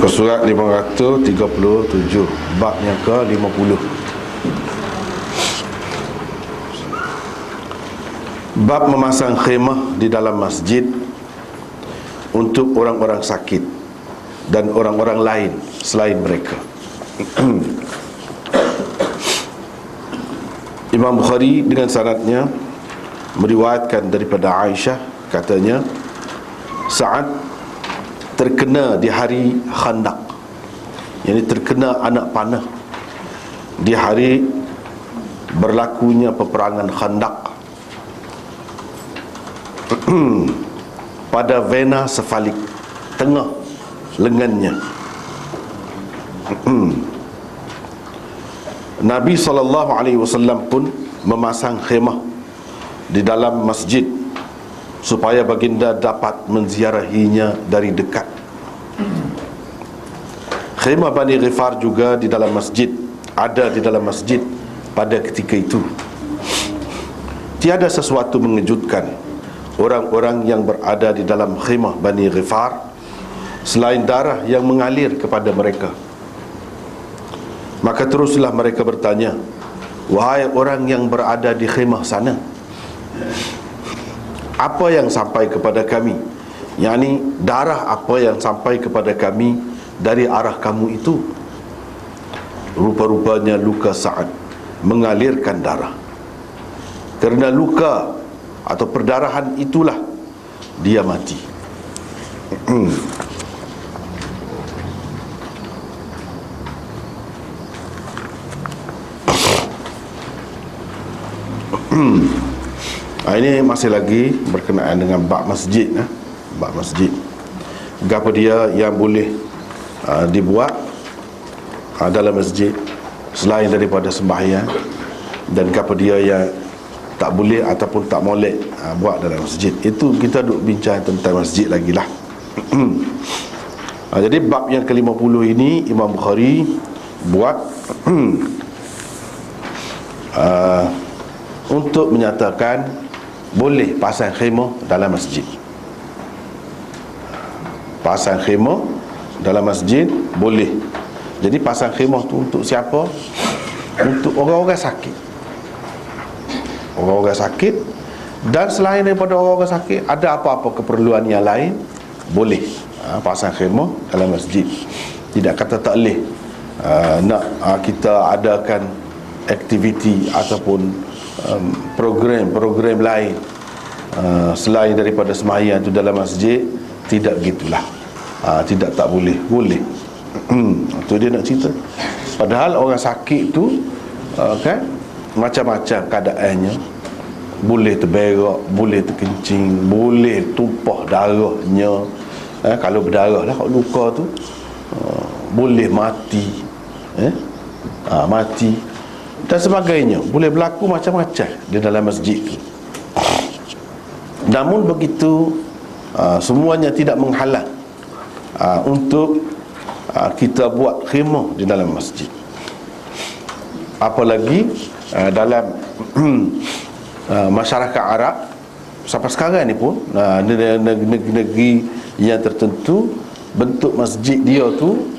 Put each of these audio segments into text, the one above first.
Surat 537, bab yang ke-50. Bab memasang khemah di dalam masjid untuk orang-orang sakit dan orang-orang lain selain mereka. Imam Bukhari dengan sanadnya meriwayatkan daripada Aisyah, katanya Sa'ad terkena di hari Khandaq, yakni terkena anak panah di hari berlakunya peperangan Khandaq, pada vena sefalik tengah lengannya. Nabi SAW pun memasang khemah di dalam masjid supaya baginda dapat menziarahinya dari dekat. Khemah Bani Ghifar juga di dalam masjid, ada di dalam masjid pada ketika itu. Tiada sesuatu mengejutkan orang-orang yang berada di dalam khemah Bani Ghifar selain darah yang mengalir kepada mereka. Maka teruslah mereka bertanya, wahai orang yang berada di khemah sana, apa yang sampai kepada kami? yakni darah apa yang sampai kepada kami dari arah kamu itu? Rupa-rupanya luka Sa'ad mengalirkan darah. Kerana luka atau perdarahan itulah dia mati. Ini masih lagi berkenaan dengan bab masjid. Bab masjid, apa dia yang boleh dibuat dalam masjid selain daripada sembahyang, dan apa dia yang tak boleh ataupun tak molek buat dalam masjid. Itu kita duk bincang tentang masjid lagi lah. Jadi bab yang ke-50 ini Imam Bukhari buat untuk menyatakan boleh pasang khemah dalam masjid. Pasang khemah dalam masjid boleh. Jadi pasang khemah tu untuk siapa? Untuk orang-orang sakit. Orang-orang sakit. Dan selain daripada orang-orang sakit, ada apa-apa keperluan yang lain, boleh pasang khemah dalam masjid. Tidak kata tak boleh nak kita adakan aktiviti ataupun program lain selain daripada sembahyang itu dalam masjid. Tidak gitulah. Tidak, tak boleh. Boleh. Itu dia nak cerita. Padahal orang sakit tu kan macam-macam keadaannya. Boleh terberak, boleh terkencing, boleh tumpah darahnya. Kalau berdarah lah, kalau luka tu boleh mati. Mati dan sebagainya. Boleh berlaku macam-macam di dalam masjid tu. Namun begitu, semuanya tidak menghalang untuk kita buat khemah di dalam masjid. Apalagi dalam masyarakat Arab sampai sekarang ni pun, negeri-negeri yang tertentu, bentuk masjid dia tu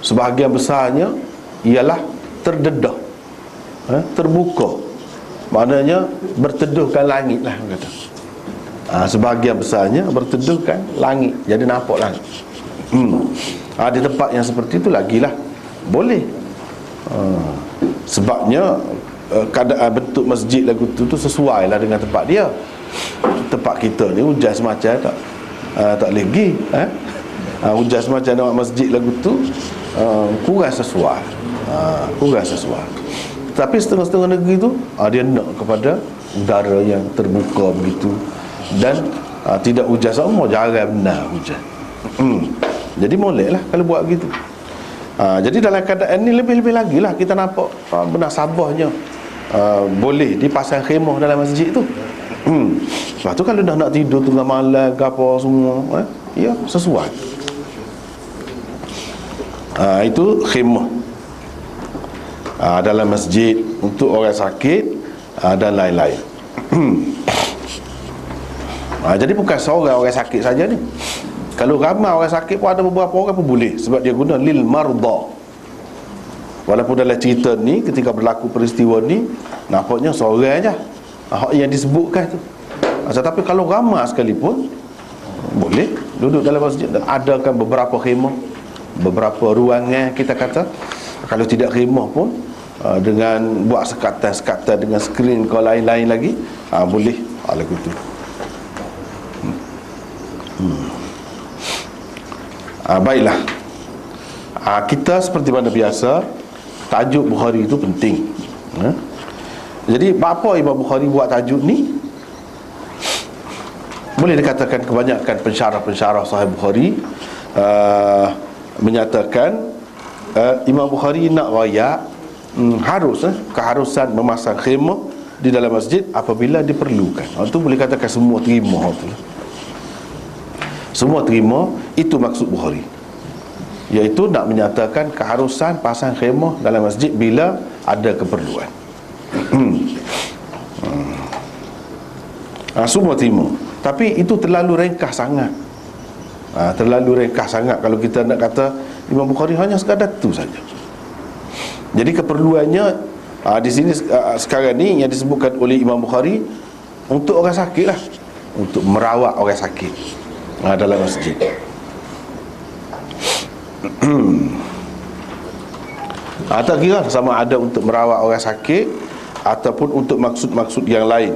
sebahagian besarnya ialah terdedah, terbuka. Maknanya berteduhkan langit lah kata. Sebahagian besarnya berteduhkan langit, jadi nampak langit. Di tempat yang seperti itu lagilah boleh. Sebabnya keadaan bentuk masjid lagu tu sesuai lah dengan tempat dia. Tempat kita ni hujan semacam tak boleh pergi. Hujan semacam nak masjid lagu tu kurang sesuai. Kurang sesuai. Tapi setengah-setengah negeri tu dia nak kepada udara yang terbuka begitu. Dan tidak hujan semua, jarang benar hujan. Jadi molek lah kalau buat begitu. Jadi dalam keadaan ni lebih-lebih lagi lah kita nampak benar sabahnya boleh dipasang khemah dalam masjid tu. Lepas tu kalau dah nak tidur tengah malam ke apa semua, ya sesuai. Itu khemah dalam masjid untuk orang sakit dan lain-lain. Jadi bukan seorang orang sakit saja ni. Kalau ramai orang sakit pun ada beberapa orang pun boleh, sebab dia guna lil marda. Walaupun dalam cerita ni ketika berlaku peristiwa ni nampaknya seorang aja yang disebutkan tu. Tetapi kalau ramai sekalipun boleh duduk dalam masjid. Adakan beberapa khemah, beberapa ruangan kita kata. Kalau tidak khemah pun dengan buat sekatan-sekatan dengan skrin ke lain-lain lagi, boleh lagu tu. Baiklah, kita seperti mana biasa, tajuk Bukhari itu penting. Jadi apa Imam Bukhari buat tajuk ni? Boleh dikatakan kebanyakan pensyarah-pensyarah Sahih Bukhari menyatakan Imam Bukhari nak raya keharusan memasang khemah di dalam masjid apabila diperlukan. Itu boleh katakan semua terima tu. Semua terima, itu maksud Bukhari, iaitu nak menyatakan keharusan pasang khemah dalam masjid bila ada keperluan. Semua terima. Tapi itu terlalu ringkas sangat. Terlalu ringkas sangat kalau kita nak kata Imam Bukhari hanya sekadar tu saja. Jadi keperluannya di sini sekarang ni yang disebutkan oleh Imam Bukhari untuk orang sakit lah, untuk merawat orang sakit dalam masjid. Tak kira sama ada untuk merawat orang sakit ataupun untuk maksud-maksud yang lain.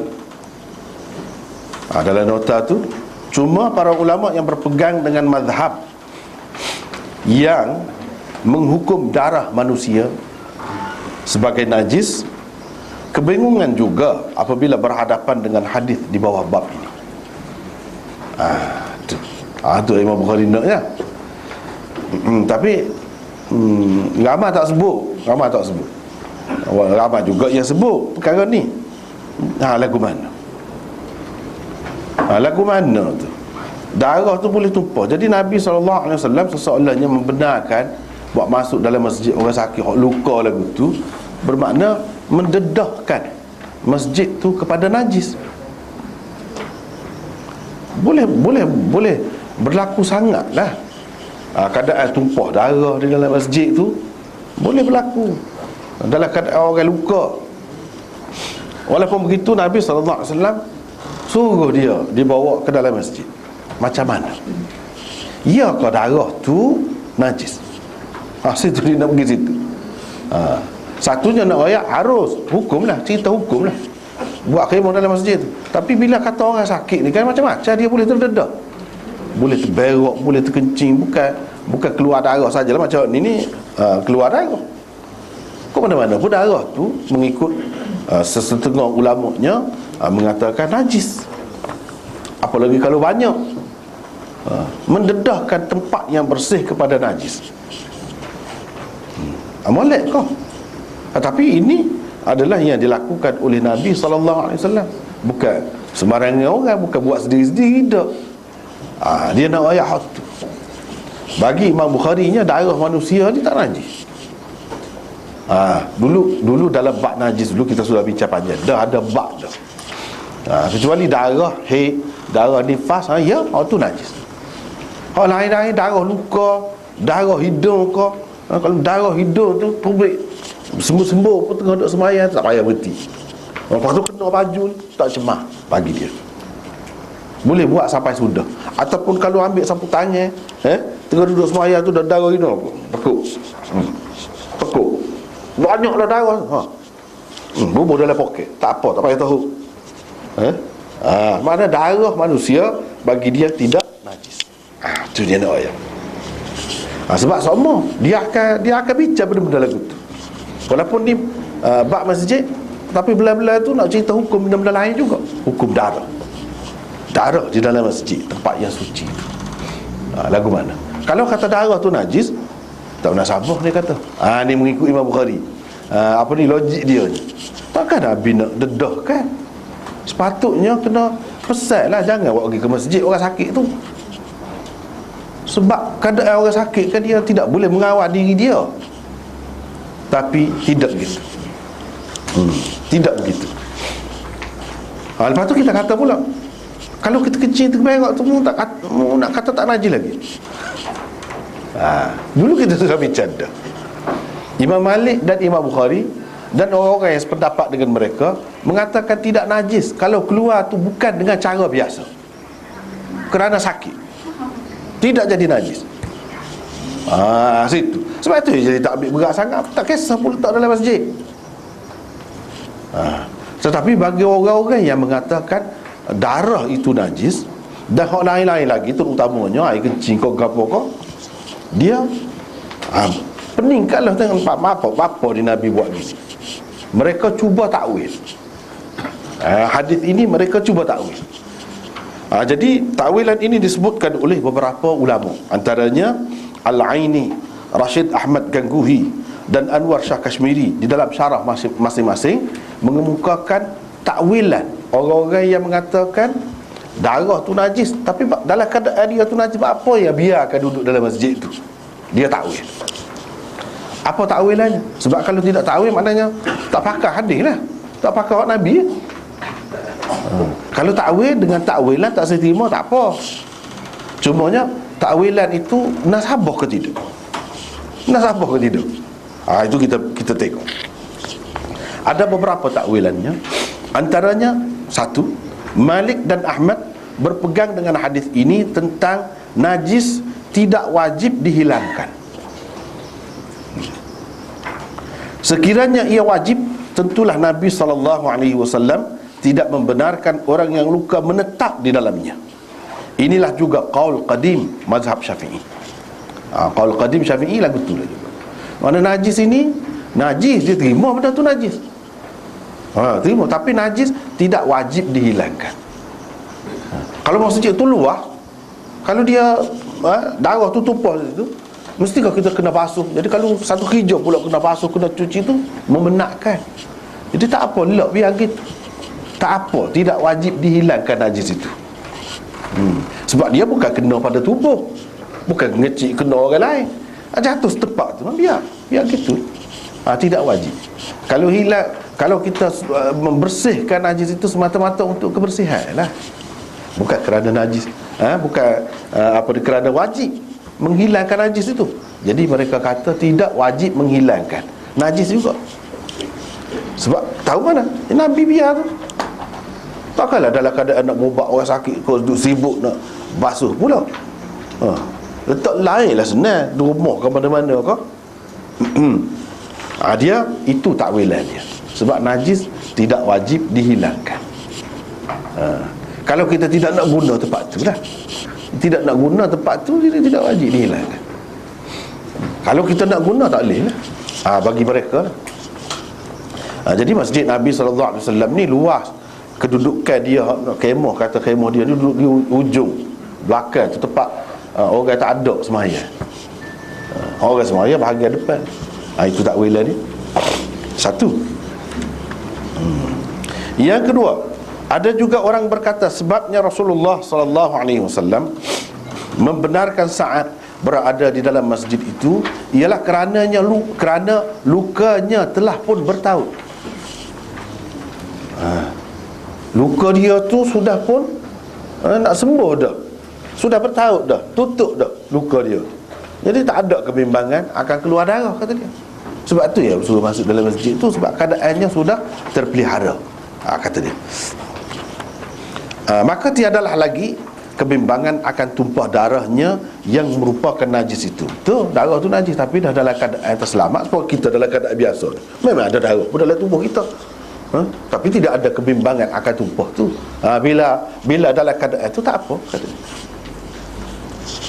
Dalam nota tu, cuma para ulama yang berpegang dengan mazhab yang menghukum darah manusia sebagai najis kebingungan juga apabila berhadapan dengan hadis di bawah bab ini. Tu Imam Bukhari naknya. Tapi ramai tak sebut. Ramai juga yang sebut perkara ni. Lagu mana? Lagu mana tu? Darah tu boleh tumpah. Jadi Nabi SAW seseolahnya membenarkan buat masuk dalam masjid orang sakit luka lagu tu, bermakna mendedahkan masjid tu kepada najis. Boleh berlaku sangatlah. Keadaan tumpah darah di dalam masjid tu boleh berlaku dalam keadaan orang luka. Walaupun begitu Nabi SAW suruh dia dibawa ke dalam masjid. Macam mana? Ya ke darah tu najis? Situ dia nak pergi situ. Satunya nak royak harus hukumlah, cerita hukumlah, buat khemah dalam masjid tu. Tapi bila kata orang sakit ni kan macam-macam, dia boleh terdedah, boleh terberok, boleh terkencing, bukan keluar darah sajalah macam ni keluar darah. Kok mana-mana pun darah tu mengikut sesetengah ulamanya mengatakan najis. Apalagi kalau banyak, mendedahkan tempat yang bersih kepada najis. Molek kau. Tapi ini adalah yang dilakukan oleh Nabi SAW. Bukan sembarangan orang, bukan buat sendiri-sendiri tak. Dia nak ayat tu. Bagi Imam Bukhari nya darah manusia ni tak najis. Dulu dalam bab najis dulu kita sudah bincang panjang. Dah ada bab dah. Kecuali darah darah nifas, tu najis. Kalau lain-lain darah luka, darah hidung ke, kalau darah hidung tu publik sembuh-sembuh pun tengah duduk sembahyang tak payah berhenti. Lepas tu kena baju ni tak cemah bagi dia. Boleh buat sampai sudah. Ataupun kalau ambil sapu tangan, tengah duduk sembahyang tu dah darah hidung, pekuk. Banyaklah darah. Bubuh dalam poket. Tak apa, tak payah tahu. Mana darah manusia bagi dia tidak najis. Itu dia nak ayat. Sebab sama dia akan bincang benda-benda lagu tu. Walaupun ni bab masjid, tapi belah-belah tu nak cerita hukum benda-benda lain juga. Hukum darah di dalam masjid, tempat yang suci. Lagu mana? Kalau kata darah tu najis, tak munasabah dia kata. Ni mengikut Imam Bukhari. Apa ni logik dia ni? Takkan Nabi nak dedah kan? Sepatutnya kena pesan lah, jangan bawa pergi ke masjid orang sakit tu. Sebab keadaan orang sakit kan dia tidak boleh mengawal diri dia. Tapi tidak begitu. Tidak begitu. Lepas tu kita kata pula, Kalau kita kecil terberak tu mu nak kata tak najis lagi. Dulu kita sudah bincang dah. Imam Malik dan Imam Bukhari dan orang-orang yang sependapat dengan mereka mengatakan tidak najis kalau keluar tu bukan dengan cara biasa, kerana sakit, tidak jadi najis. Situ. Sebab tu jadi tak ambil berat sangat, tak kisah pun letak dalam masjid. Tetapi bagi orang-orang yang mengatakan darah itu najis dan hak lain-lain lagi, terutamanya air kencing kau gapo kau, dia peningkatlah dengan apa di Nabi buat gini. Mereka cuba takwil. Hadis ini mereka cuba takwil. Jadi takwilan ini disebutkan oleh beberapa ulama, antaranya Al-Aini, Rashid Ahmad Ganguhi dan Anwar Shah Kashmiri di dalam syarah masing-masing mengemukakan takwilan orang-orang yang mengatakan darah tu najis, tapi dalam keadaan dia tu najis, apa ya biarkan duduk dalam masjid tu. Dia takwil. Apa takwilannya? Sebab kalau tidak takwil maknanya tak pakai hadis lah, tak pakai hak Nabi. Kalau takwil dengan takwilan tak seterima, tak apa. Cumanya takwilan itu nasabah ke tidak? Nasabah ke tidak? Itu kita tengok. Ada beberapa takwilannya. Antaranya satu, Malik dan Ahmad berpegang dengan hadis ini tentang najis tidak wajib dihilangkan. Sekiranya ia wajib, tentulah Nabi SAW tidak membenarkan orang yang luka menetap di dalamnya. Inilah juga qaul qadim mazhab Syafi'i. Qaul qadim Syafi'i lagu tu lagi. Mana najis ini, najis dia terima benda tu najis. Terima, tapi najis tidak wajib dihilangkan. Kalau masjid tu luar, kalau dia darah tu tumpah situ, mesti kita kena basuh. Jadi kalau satu hijau pula kena basuh, kena cuci tu membenarkan. Jadi tak apa, lelak biar gitu. Tak apa, tidak wajib dihilangkan najis itu. Sebab dia bukan kena pada tubuh, bukan ngecik kena orang lain. Jatuh setepak tu, biar gitu. Tidak wajib. Kalau hilang, kalau kita membersihkan najis itu semata-mata untuk kebersihan lah, bukan kerana najis, bukan kerana wajib menghilangkan najis itu. Jadi mereka kata tidak wajib menghilangkan najis juga. Sebab tahu mana Nabi biar tu. Takkanlah dalam keadaan nak berubat orang sakit kau duduk sibuk nak basuh pula. Letak lain lah senang, di rumah ke mana-mana ke. Dia itu takwilan dia. Sebab najis tidak wajib dihilangkan. Kalau kita tidak nak guna tempat tu lah, tidak nak guna tempat tu, dia tidak wajib dihilangkan. Kalau kita nak guna tak boleh lah. Bagi mereka lah. Jadi masjid Nabi SAW ni luas. Kedudukan dia, kemah, kata kemah dia duduk di ujung belakang tu, tempat orang tak ada sembahyang. Orang sembahyang bahagian depan. Itu takwilan dia. Satu. Yang kedua, ada juga orang berkata sebabnya Rasulullah SAW membenarkan Sa'ad berada di dalam masjid itu ialah kerana lukanya telah pun bertaut. Luka dia tu sudah pun nak sembuh dah, sudah bertaut dah, tutup dah luka dia. Jadi tak ada kebimbangan akan keluar darah, kata dia. Sebab tu ya suruh masuk dalam masjid tu, sebab keadaannya sudah terpelihara, kata dia. Maka tiadalah lagi kebimbangan akan tumpah darahnya yang merupakan najis itu. Tu darah tu najis, tapi dah dalam keadaan terselamat. Sebab kita dalam keadaan biasa, memang ada darah pun dalam tubuh kita, tapi tidak ada kebimbangan akan tumpah tu. Bila dalam keadaan itu tak apa, kata dia.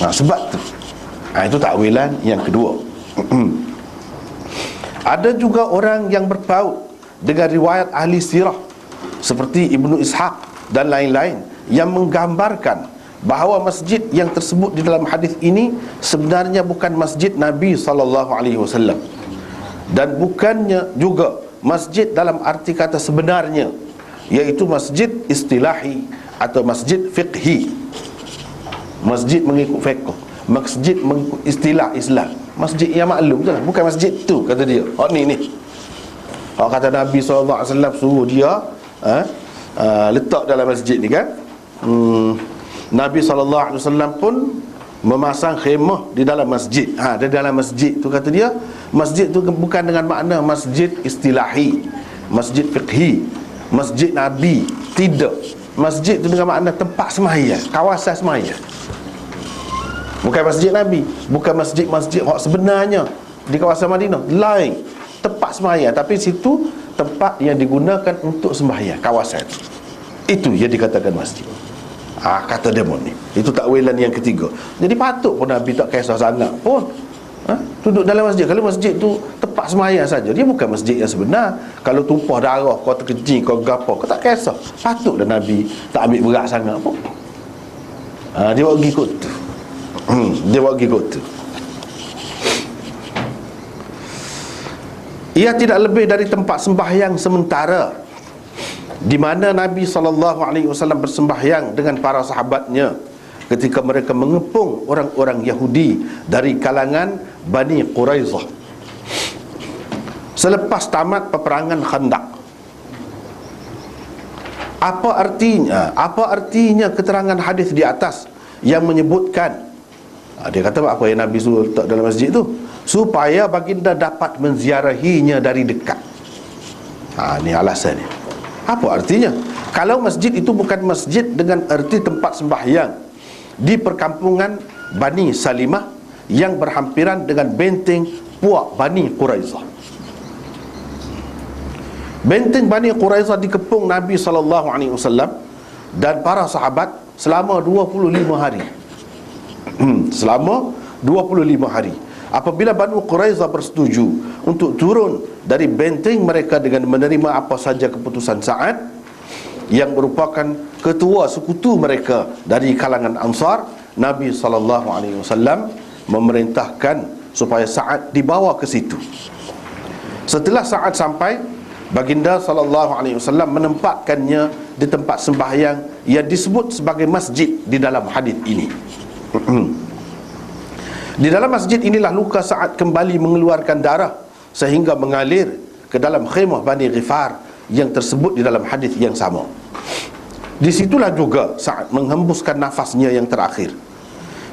Sebab tu itu takwilan yang kedua. Ada juga orang yang berpaut dengan riwayat ahli sirah seperti Ibnu Ishaq dan lain-lain yang menggambarkan bahawa masjid yang tersebut di dalam hadis ini sebenarnya bukan masjid Nabi SAW, dan bukannya juga masjid dalam arti kata sebenarnya, iaitu masjid istilahi atau masjid fiqhi. Masjid mengikut fiqh, masjid mengikut istilah Islam, masjid yang maklum tu lah, bukan masjid tu, kata dia. Ni kata Nabi SAW suruh dia letak dalam masjid ni kan. Nabi SAW pun memasang khemah di dalam masjid. Di dalam masjid tu kata dia, masjid tu bukan dengan makna masjid istilahi, masjid fiqhi, masjid Nabi. Tidak. Masjid tu dengan makna tempat sembahyang, kawasan sembahyang. Bukan masjid Nabi, bukan masjid-masjid hak sebenarnya di kawasan Madinah. Lain, tempat sembahyang, tapi situ tempat yang digunakan untuk sembahyang, kawasan itu yang dikatakan masjid. Kata demo ni, itu takwilan yang ketiga. Jadi patut pun Nabi tak kisah sangat pun duduk dalam masjid. Kalau masjid tu tempat sembahyang saja, dia bukan masjid yang sebenar. Kalau tumpah darah, kau terkencing, kau gapo, kau tak kisah. Patutlah Nabi tak ambil berat sangat pun. Dia buat pergi kot tu. Dia buat pergi kot tu. Ia tidak lebih dari tempat sembahyang sementara, di mana Nabi SAW bersembahyang dengan para sahabatnya ketika mereka mengepung orang-orang Yahudi dari kalangan Bani Quraizah selepas tamat peperangan Khandaq. Apa artinya keterangan hadis di atas yang menyebutkan, dia kata apa yang Nabi suruh letak dalam masjid tu? Supaya baginda dapat menziarahinya dari dekat. Ni alasannya. Apa artinya? Kalau masjid itu bukan masjid dengan erti tempat sembahyang di perkampungan Bani Salimah yang berhampiran dengan benteng puak Bani Quraizah. Benteng Bani Quraizah dikepung Nabi SAW dan para sahabat selama 25 hari. Selama 25 hari. Apabila Bani Quraizah bersetuju untuk turun dari benteng mereka dengan menerima apa saja keputusan Sa'ad yang merupakan ketua sekutu mereka dari kalangan Ansar, Nabi SAW memerintahkan supaya Sa'ad dibawa ke situ. Setelah Sa'ad sampai, baginda SAW menempatkannya di tempat sembahyang yang disebut sebagai masjid di dalam hadis ini. Di dalam masjid inilah luka Sa'ad kembali mengeluarkan darah sehingga mengalir ke dalam khemah Bani Ghifar yang tersebut di dalam hadis yang sama. Disitulah juga Sa'ad menghembuskan nafasnya yang terakhir.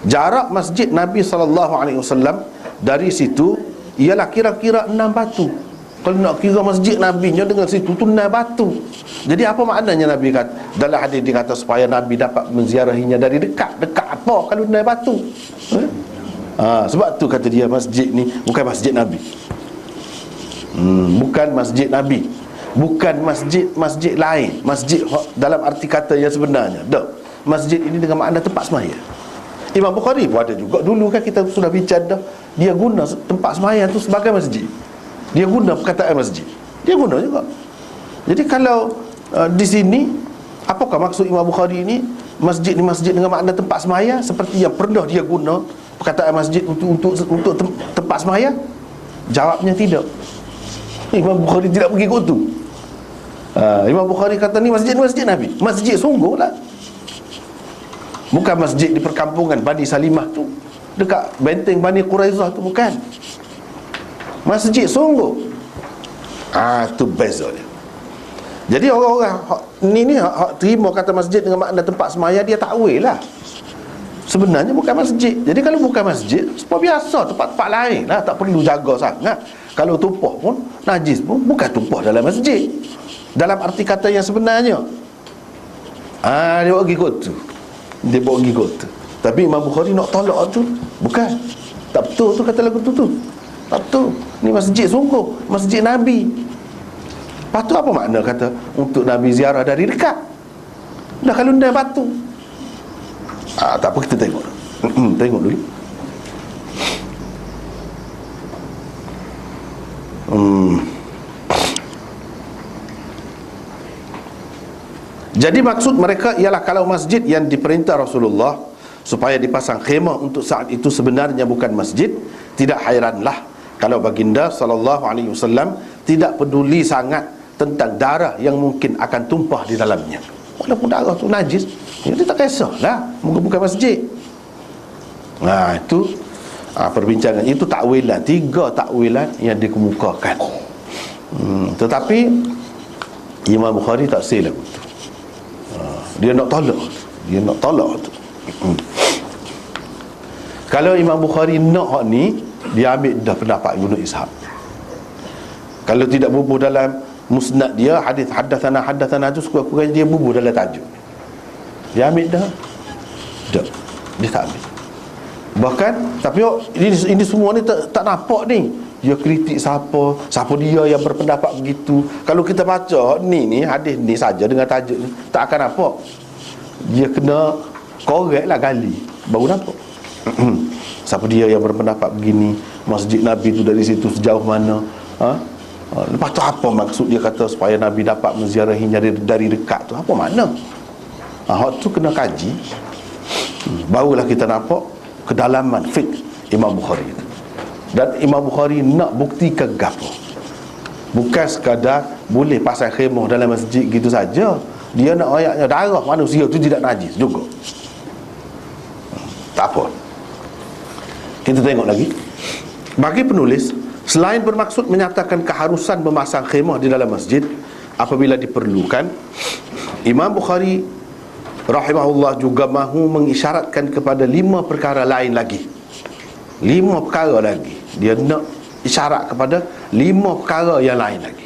Jarak masjid Nabi SAW dari situ ialah kira-kira 6 batu. Kalau nak kira masjid Nabi-nya dengan situ tu 6 batu. Jadi apa maknanya Nabi kata? Dalam hadis dia kata supaya Nabi dapat menziarahinya dari dekat. Dekat apa kalau 6 batu? Sebab tu kata dia masjid ni bukan masjid Nabi. Bukan masjid Nabi, bukan masjid lain, masjid dalam arti kata yang sebenarnya. Masjid ini dengan makna tempat sembahyang. Imam Bukhari pun ada juga. Dulu kan kita sudah bincang dah, dia guna tempat sembahyang tu sebagai masjid. Dia guna perkataan masjid, dia guna juga. Jadi kalau di sini, apakah maksud Imam Bukhari ini? Masjid ni masjid dengan makna tempat sembahyang seperti yang pernah dia guna perkataan masjid untuk tempat sembahyang? Jawabnya tidak. Imam Bukhari tidak pergi kot tu. Imam Bukhari kata ni masjid Nabi, masjid sungguh lah. Bukan masjid di perkampungan Bani Salimah tu, dekat benteng Bani Quraizah tu, bukan. Masjid sungguh. Tu beza dia. Jadi orang-orang ni terima kata masjid dengan makna tempat sembahyang, dia takwil lah. Sebenarnya bukan masjid. Jadi kalau bukan masjid, seperti biasa, tempat-tempat lain lah, tak perlu jaga sangat. Kalau tumpah pun, najis pun bukan tumpah dalam masjid dalam arti kata yang sebenarnya. Dia buat pergi kot tu. Dia buat pergi kot tu. Tapi Imam Bukhari nak tolak tu, bukan. Tak betul tu kata lagu tu. Tak betul. Ni masjid sungguh, masjid Nabi. Lepas tu apa makna kata untuk Nabi ziarah dari dekat? Dah kalau dah batu. Tak apa, kita tengok. Tengok dulu. Jadi maksud mereka ialah kalau masjid yang diperintah Rasulullah supaya dipasang khemah untuk saat itu sebenarnya bukan masjid, tidak hairanlah kalau baginda SAW tidak peduli sangat tentang darah yang mungkin akan tumpah di dalamnya. Walaupun darah tu najis, dia tak kisahlah, bukan masjid. Itu perbincangan. Itu takwilan, 3 takwilan yang dikemukakan. Tetapi Imam Bukhari tak silap. Dia nak tolak. Dia nak tolak tu. Kalau Imam Bukhari nak hak ni, dia ambil dah pendapat Ibnu Ishaq. Kalau tidak bubuh dalam musnad dia, hadis haddatsana tu kurang-kurang dia bubuh dalam tajuk. Dia ambil dah. Tak. Dia tak ambil. Bahkan tapi ini semua ni tak nampak ni. Dia kritik siapa dia yang berpendapat begitu. Kalau kita baca ni hadis ni saja dengan tajuk ni, tak akan nampak. Dia kena korek lah gali baru nampak. Siapa dia yang berpendapat begini, masjid Nabi tu dari situ sejauh mana, lepas tu apa maksud dia kata supaya Nabi dapat menziarahinya dari dekat tu, apa makna? Hak tu kena kaji. Barulah kita nampak kedalaman fiqh Imam Bukhari itu. Dan Imam Bukhari nak buktikan gapo, bukan sekadar boleh pasang khemah dalam masjid gitu saja. Dia nak ayatnya darah manusia tu tidak najis juga. Tak apa. Kita tengok lagi. Bagi penulis, selain bermaksud menyatakan keharusan memasang khemah di dalam masjid apabila diperlukan, Imam Bukhari rahimahullah juga mahu mengisyaratkan kepada 5 perkara lain lagi. 5 perkara lagi. Dia nak isyarat kepada 5 perkara yang lain lagi,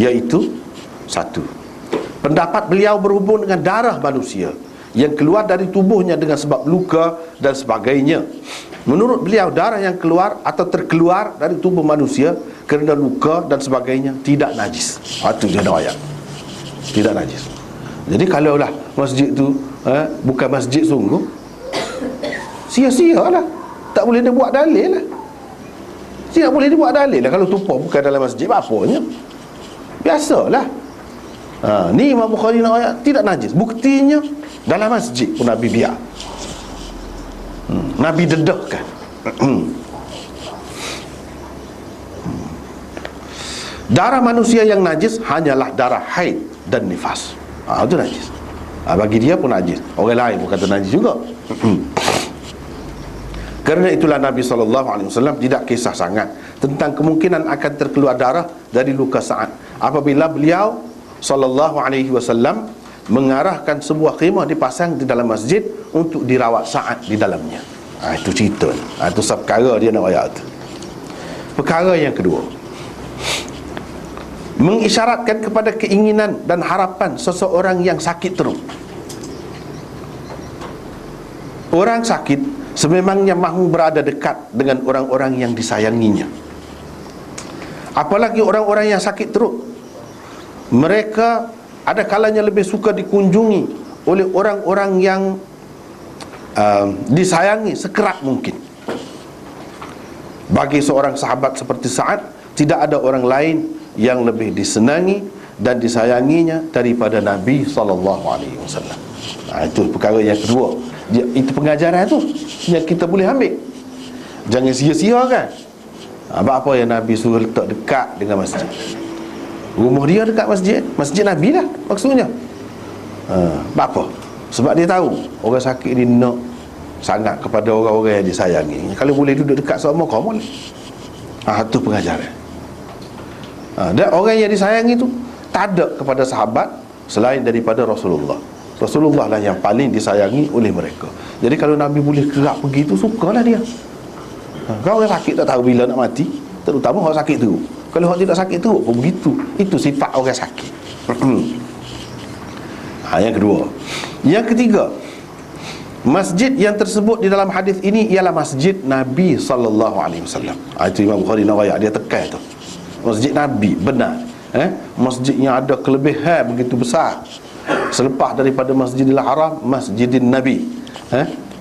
iaitu 1. Pendapat beliau berhubung dengan darah manusia yang keluar dari tubuhnya dengan sebab luka dan sebagainya. Menurut beliau, darah yang keluar atau terkeluar dari tubuh manusia kerana luka dan sebagainya tidak najis. Itu dia nak ayat, tidak najis. Jadi kalaulah masjid tu bukan masjid sungguh, sia-sia lah. Tak boleh dia buat dalil lah. Tidak boleh dia buat dalil lah. Kalau tumpah bukan dalam masjid, apanya? Biasalah. Ni Imam Bukhari nak ayat tidak najis. Buktinya dalam masjid pun Nabi biar. Nabi dedahkan. Darah manusia yang najis hanyalah darah haid dan nifas. Itu najis. Bagi dia pun najis. Orang lain pun kata najis juga. Kerana itulah Nabi SAW tidak kisah sangat tentang kemungkinan akan terkeluar darah dari luka Sa'ad apabila beliau SAW mengarahkan sebuah khemah dipasang di dalam masjid untuk dirawat Sa'ad di dalamnya. Itu cerita. Itu perkara dia nak ayat tu. Perkara yang kedua, mengisyaratkan kepada keinginan dan harapan seseorang yang sakit teruk. Orang sakit sememangnya mahu berada dekat dengan orang-orang yang disayanginya. Apalagi orang-orang yang sakit teruk, mereka ada kalanya lebih suka dikunjungi oleh orang-orang yang disayangi sekerat mungkin. Bagi seorang sahabat seperti Sa'ad, tidak ada orang lain yang lebih disenangi dan disayanginya daripada Nabi SAW. Itu perkara yang kedua. Itu pengajaran tu yang kita boleh ambil. Jangan sia-sia kan. Apa yang Nabi suruh letak dekat dengan masjid. Rumah dia dekat masjid, masjid Nabi lah maksudnya. Apa? Sebab dia tahu orang sakit ni nak sangat kepada orang-orang yang disayangi. Kalau boleh duduk dekat sama kau boleh. Itu pengajaran. Dan orang yang disayangi tu tak ada kepada sahabat selain daripada Rasulullah. Rasulullah lah yang paling disayangi oleh mereka. Jadi kalau Nabi boleh gerak pergi tu, sukalah dia. Kalau orang sakit tak tahu bila nak mati, terutama orang sakit teruk. Kalau orang tidak sakit teruk pun begitu. Itu sifat orang sakit. Yang kedua. Yang ketiga, masjid yang tersebut di dalam hadis ini ialah masjid Nabi SAW. Itu Imam Bukhari nak ayat, dia tekan tu. Masjid Nabi, benar. Masjid yang ada kelebihan begitu besar. Selepas daripada Masjidil Haram, Masjidin Nabi,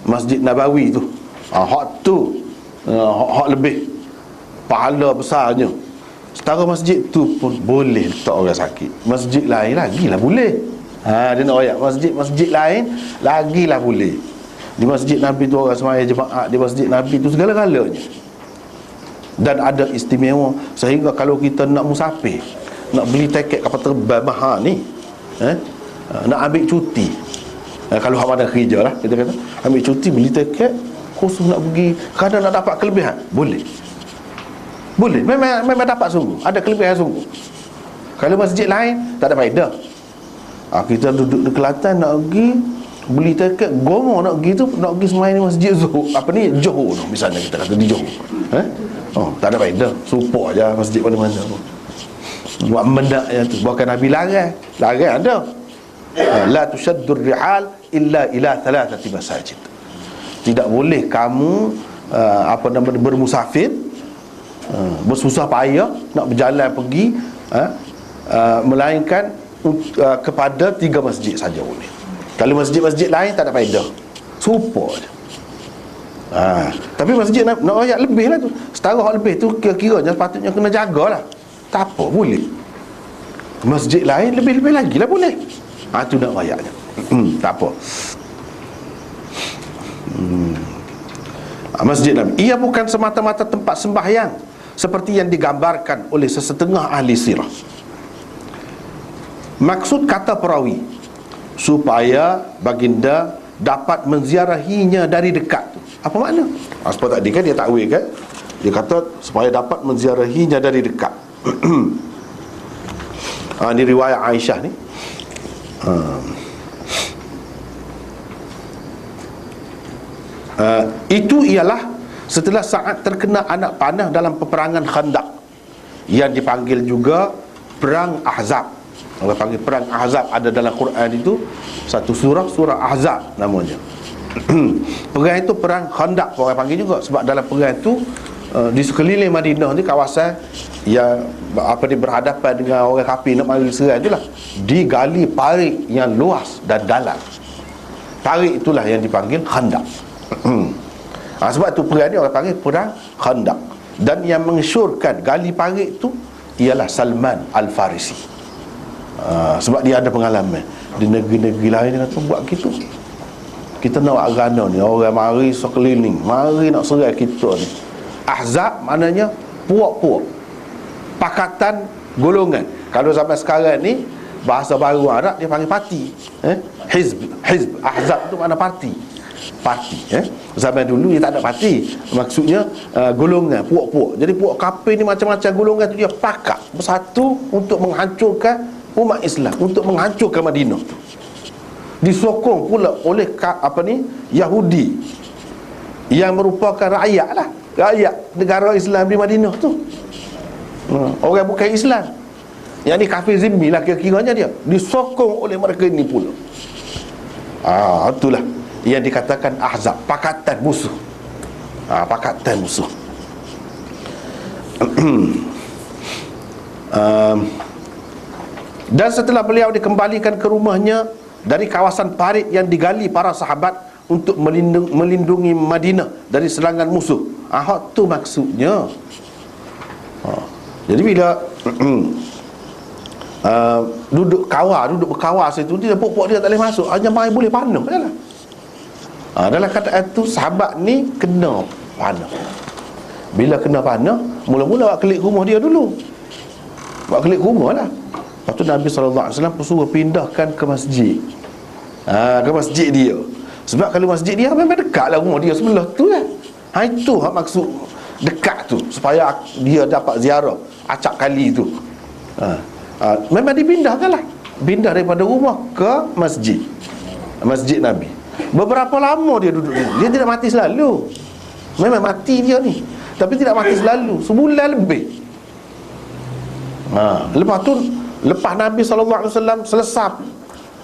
Masjid Nabawi tu, hak tu, hak lebih pahala besarnya. Setara masjid tu pun boleh letak orang sakit. Masjid lain lagilah boleh. Dia nak ayat masjid lain lagilah boleh. Di Masjid Nabi tu orang sembahyang jemaat di Masjid Nabi tu segala-galanya. Dan ada istimewa sehingga kalau kita nak musafir, nak beli tiket kapal terbang mahal ni, nak ambil cuti, kalau hak ada kerja lah, kita kata ambil cuti, beli tiket khusus nak pergi kerana nak dapat kelebihan, boleh. Memang dapat sungguh, ada kelebihan sungguh. Kalau masjid lain tak ada faedah. Kita duduk di Kelantan nak pergi beli tiket gomo nak pergi tu, nak pergi semain di masjid Zuhur, apa ni, Johor tu misalnya, kita kata di Johor. Tak ada faedah, support je masjid mana-mana tu. Buat mendak je tu. Bukan Nabi larang ada. La tushaddur rihal illa ila thalathati masajid. Tidak boleh kamu bermusafir, bersusah payah nak berjalan pergi, melainkan kepada 3 masjid saja boleh. Kalau masjid-masjid lain tak ada faedah, support je. Tapi masjid nak ayat lebih lah tu, setara lebih tu kira-kiranya sepatutnya kena jagalah. Tak apa, boleh. Masjid lain lebih-lebih lagi lah boleh. Tu nak ayatnya. Tak apa. Masjid Nabi, ia bukan semata-mata tempat sembahyang seperti yang digambarkan oleh sesetengah ahli sirah. Maksud kata perawi, supaya baginda dapat menziarahinya dari dekat tu. Apa makna? Sebab tadi kan dia takwil kan, dia kata supaya dapat menziarahinya dari dekat. Ini riwayat Aisyah ni. Itu ialah setelah saat terkena anak panah dalam peperangan Khandaq, yang dipanggil juga perang Ahzab. Orang panggil perang Ahzab, ada dalam Quran itu satu surah Ahzab namanya. Perang itu perang Khandaq orang panggil juga, sebab dalam perang itu di sekeliling Madinah ni, kawasan yang berhadapan dengan orang kafir nak mari serang itulah, digali parit yang luas dan dalam. Parit itulah yang dipanggil Khandaq. Sebab tu perang ni orang panggil perang Khandaq. Dan yang mengesyorkan gali parit tu ialah Salman Al-Farisi. Sebab dia ada pengalaman di negeri-negeri lain. Dia kata buat gitu, kita nak buat agana ni, orang mari sekeliling, mari nak serang kita ni. Ahzab maknanya puak-puak, pakatan golongan. Kalau sampai sekarang ni bahasa baru Arab dia panggil parti, hizb. Ahzab tu makna parti. Zaman dulu dia tak ada parti, maksudnya golongan, puak-puak. Jadi puak kafir ni macam-macam golongan tu dia pakat bersatu untuk menghancurkan umat Islam, untuk menghancurkan Madinah tu. Disokong pula oleh Yahudi yang merupakan rakyat negara Islam di Madinah tu. Orang bukan Islam, yang ni kafir zimmi lah kira-kiranya, dia disokong oleh mereka ini pula. Itulah yang dikatakan Ahzab, pakatan musuh. Pakatan musuh. Dan setelah beliau dikembalikan ke rumahnya dari kawasan parit yang digali para sahabat untuk melindungi Madinah dari serangan musuh. Hak tu maksudnya. Jadi bila duduk berkawas itu, dia pokok dia tak boleh masuk, hanya mai boleh panah je lah. Dalam kata itu sahabat ni kena panah. Bila kena panah, mula-mula buat kelik rumah dia dulu. Buat kelik rumah lah. Lepas tu Nabi SAW suruh pindahkan ke masjid. Ke masjid dia. Sebab kalau masjid dia memang dekat lah rumah dia sebelah tu kan. Itu maksud dekat tu, supaya dia dapat ziarah acap kali tu. Memang dipindahkan lah. Pindah daripada rumah ke masjid, masjid Nabi. Beberapa lama dia duduk ni. Dia tidak mati selalu. Memang mati dia ni, tapi tidak mati selalu. Sebulan lebih. Lepas tu, lepas Nabi SAW selesai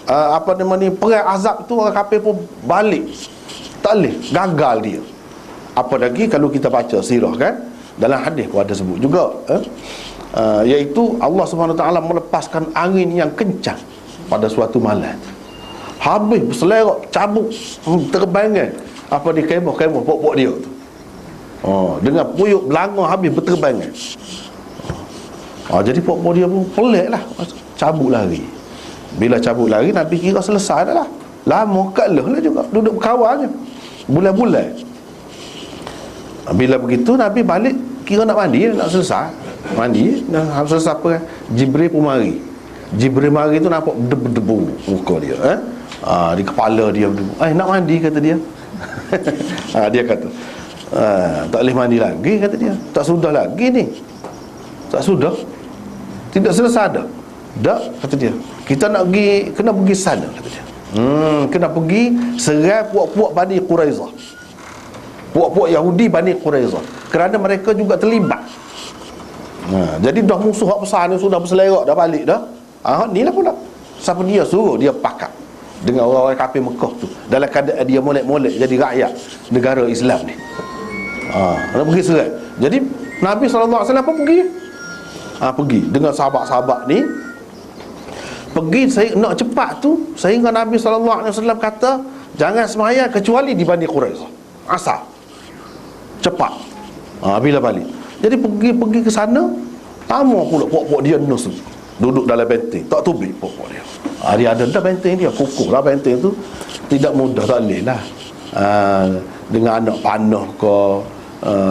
perang Ahzab tu, orang kafir pun balik. Tak boleh, gagal dia. Apa lagi kalau kita baca sirah kan, dalam hadis pun ada sebut juga, iaitu Allah SWT melepaskan angin yang kencang pada suatu malam. Habis berselerak, cabut, terbangan di kemah pokok dia tu. Dengan puyuk belanga habis berterbangan. Jadi pokok dia pun pelik lah, cabut lari. Bila cabut lari, Nabi kira selesai dah lah. Lama kalah lah juga, duduk berkawal je bulan-bulan. Bila begitu Nabi balik, kira nak mandi, nak selesai mandi, nak selesai apa, Jibril pun mari. Jibril mari tu nampak debu-debu muka dia, di kepala dia berdebu. Nak mandi, kata dia. Dia kata tak boleh mandi lagi, kata dia. Tak sudah lagi ni, tak sudah, tidak selesai dah. Tak, kata dia, kita nak pergi, kena pergi sana, kata dia. Kena pergi serang puak-puak Bani Quraizah, puak-puak Yahudi Bani Quraizah, kerana mereka juga terlibat. Jadi dah musuh hak besar ni sudah berselerak dah balik dah. Ni lah pula siapa dia suruh dia pakat dengan orang-orang kafir Mekah tu, dalam keadaan dia molek-molek jadi rakyat negara Islam ni. Nak pergi serang. Jadi Nabi SAW pun pergi. Pergi dengan sahabat-sahabat ni. Pergi nak cepat tu, sehingga Nabi SAW kata jangan sembahyang kecuali di Bani Quraizah. Asal cepat. Bila balik. Jadi pergi ke sana, lama pula puak-puak dia nus duduk dalam benteng, tak tubik puak-puak dia. Dia ada dah benteng dia, kukuh lah benteng tu. Tidak mudah, tak boleh lah dengan anak panah ke,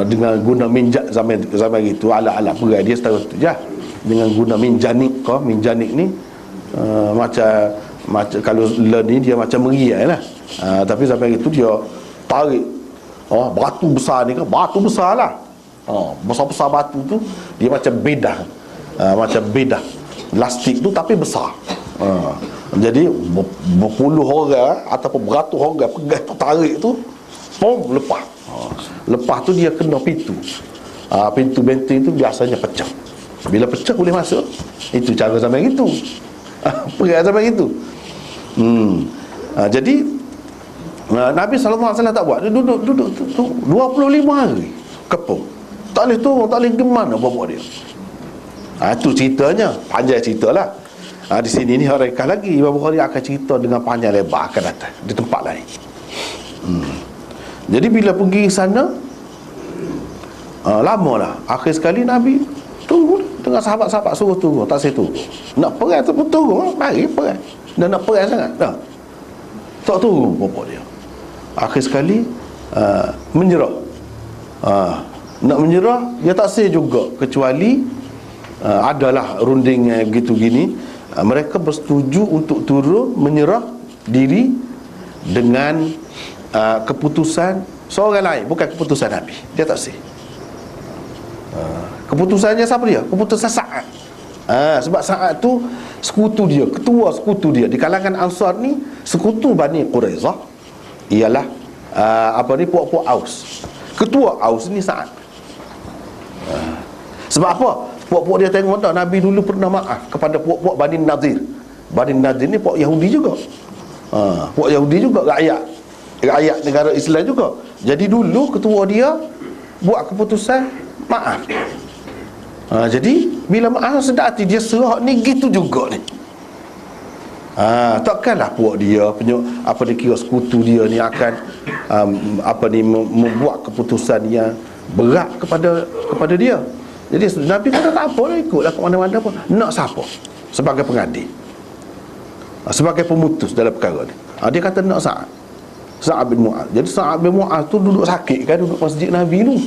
dengan guna minjak zaman itu, alat-alat perai dia setara tu je. Dengan guna minjanik ke, minjanik ni macam kalau learn ni dia macam meriai lah. Tapi sampai itu dia tarik batu besar ni kan, batu besar lah, besar-besar batu tu dia macam bedah, macam bedah plastik tu tapi besar. Jadi berpuluh orang ataupun beratus orang pegang tu, tarik tu, pom, lepas. Lepas tu dia kena pintu. Pintu benteng tu biasanya pecah. Bila pecah boleh masuk. Itu cara zaman itu. Perang zaman itu. Jadi Nabi SAW tak buat. Dia duduk 25 hari kepung. Tak boleh turun, tak boleh gimana bawa dia. Itu ceritanya. Panjang cerita lah. Di sini ni rekah lagi. Imam Bukhari akan cerita dengan panjang lebar akan datang di tempat lain. Jadi bila pergi sana, lama lah. Akhir sekali Nabi tunggu dengan sahabat-sahabat, suruh tunggu. Tak saya tunggu. Nak perang tu pun tunggu. Mari perang. Dan nak perang sangat dah. Tak tunggu bapak dia. Akhir sekali menyerah. Nak menyerah, dia tak say juga, kecuali adalah runding gitu gini. Mereka bersetuju untuk turun menyerah diri dengan keputusan seorang lain, bukan keputusan Nabi. Dia tak say. Keputusannya siapa dia? Keputusan Sa'ad. Sebab Sa'ad tu sekutu dia, ketua sekutu dia. Di kalangan Ansar ni, sekutu Bani Quraizah ialah puak-puak Aus. Ketua Aus ni Sa'ad. Sebab apa? Puak-puak dia tengok tak, Nabi dulu pernah maaf kepada puak-puak Bani Nadir. Bani Nadir ni puak Yahudi juga. Puak Yahudi juga, rakyat negara Islam juga. Jadi dulu ketua dia buat keputusan maaf. Jadi bila maaf sedar hati, dia serah ni gitu juga ni. Takkanlah puak dia dikira sekutu dia ni akan membuat keputusan yang berat kepada dia. Jadi Nabi kata tak apa lah, ikutlah ke mana-mana pun. Nak siapa sebagai pengadil, sebagai pemutus dalam perkara ni? Dia kata nak Sa'ad bin Mu'adh. Jadi Sa'ad bin Mu'adh tu duduk sakit kan, duduk masjid Nabi tu.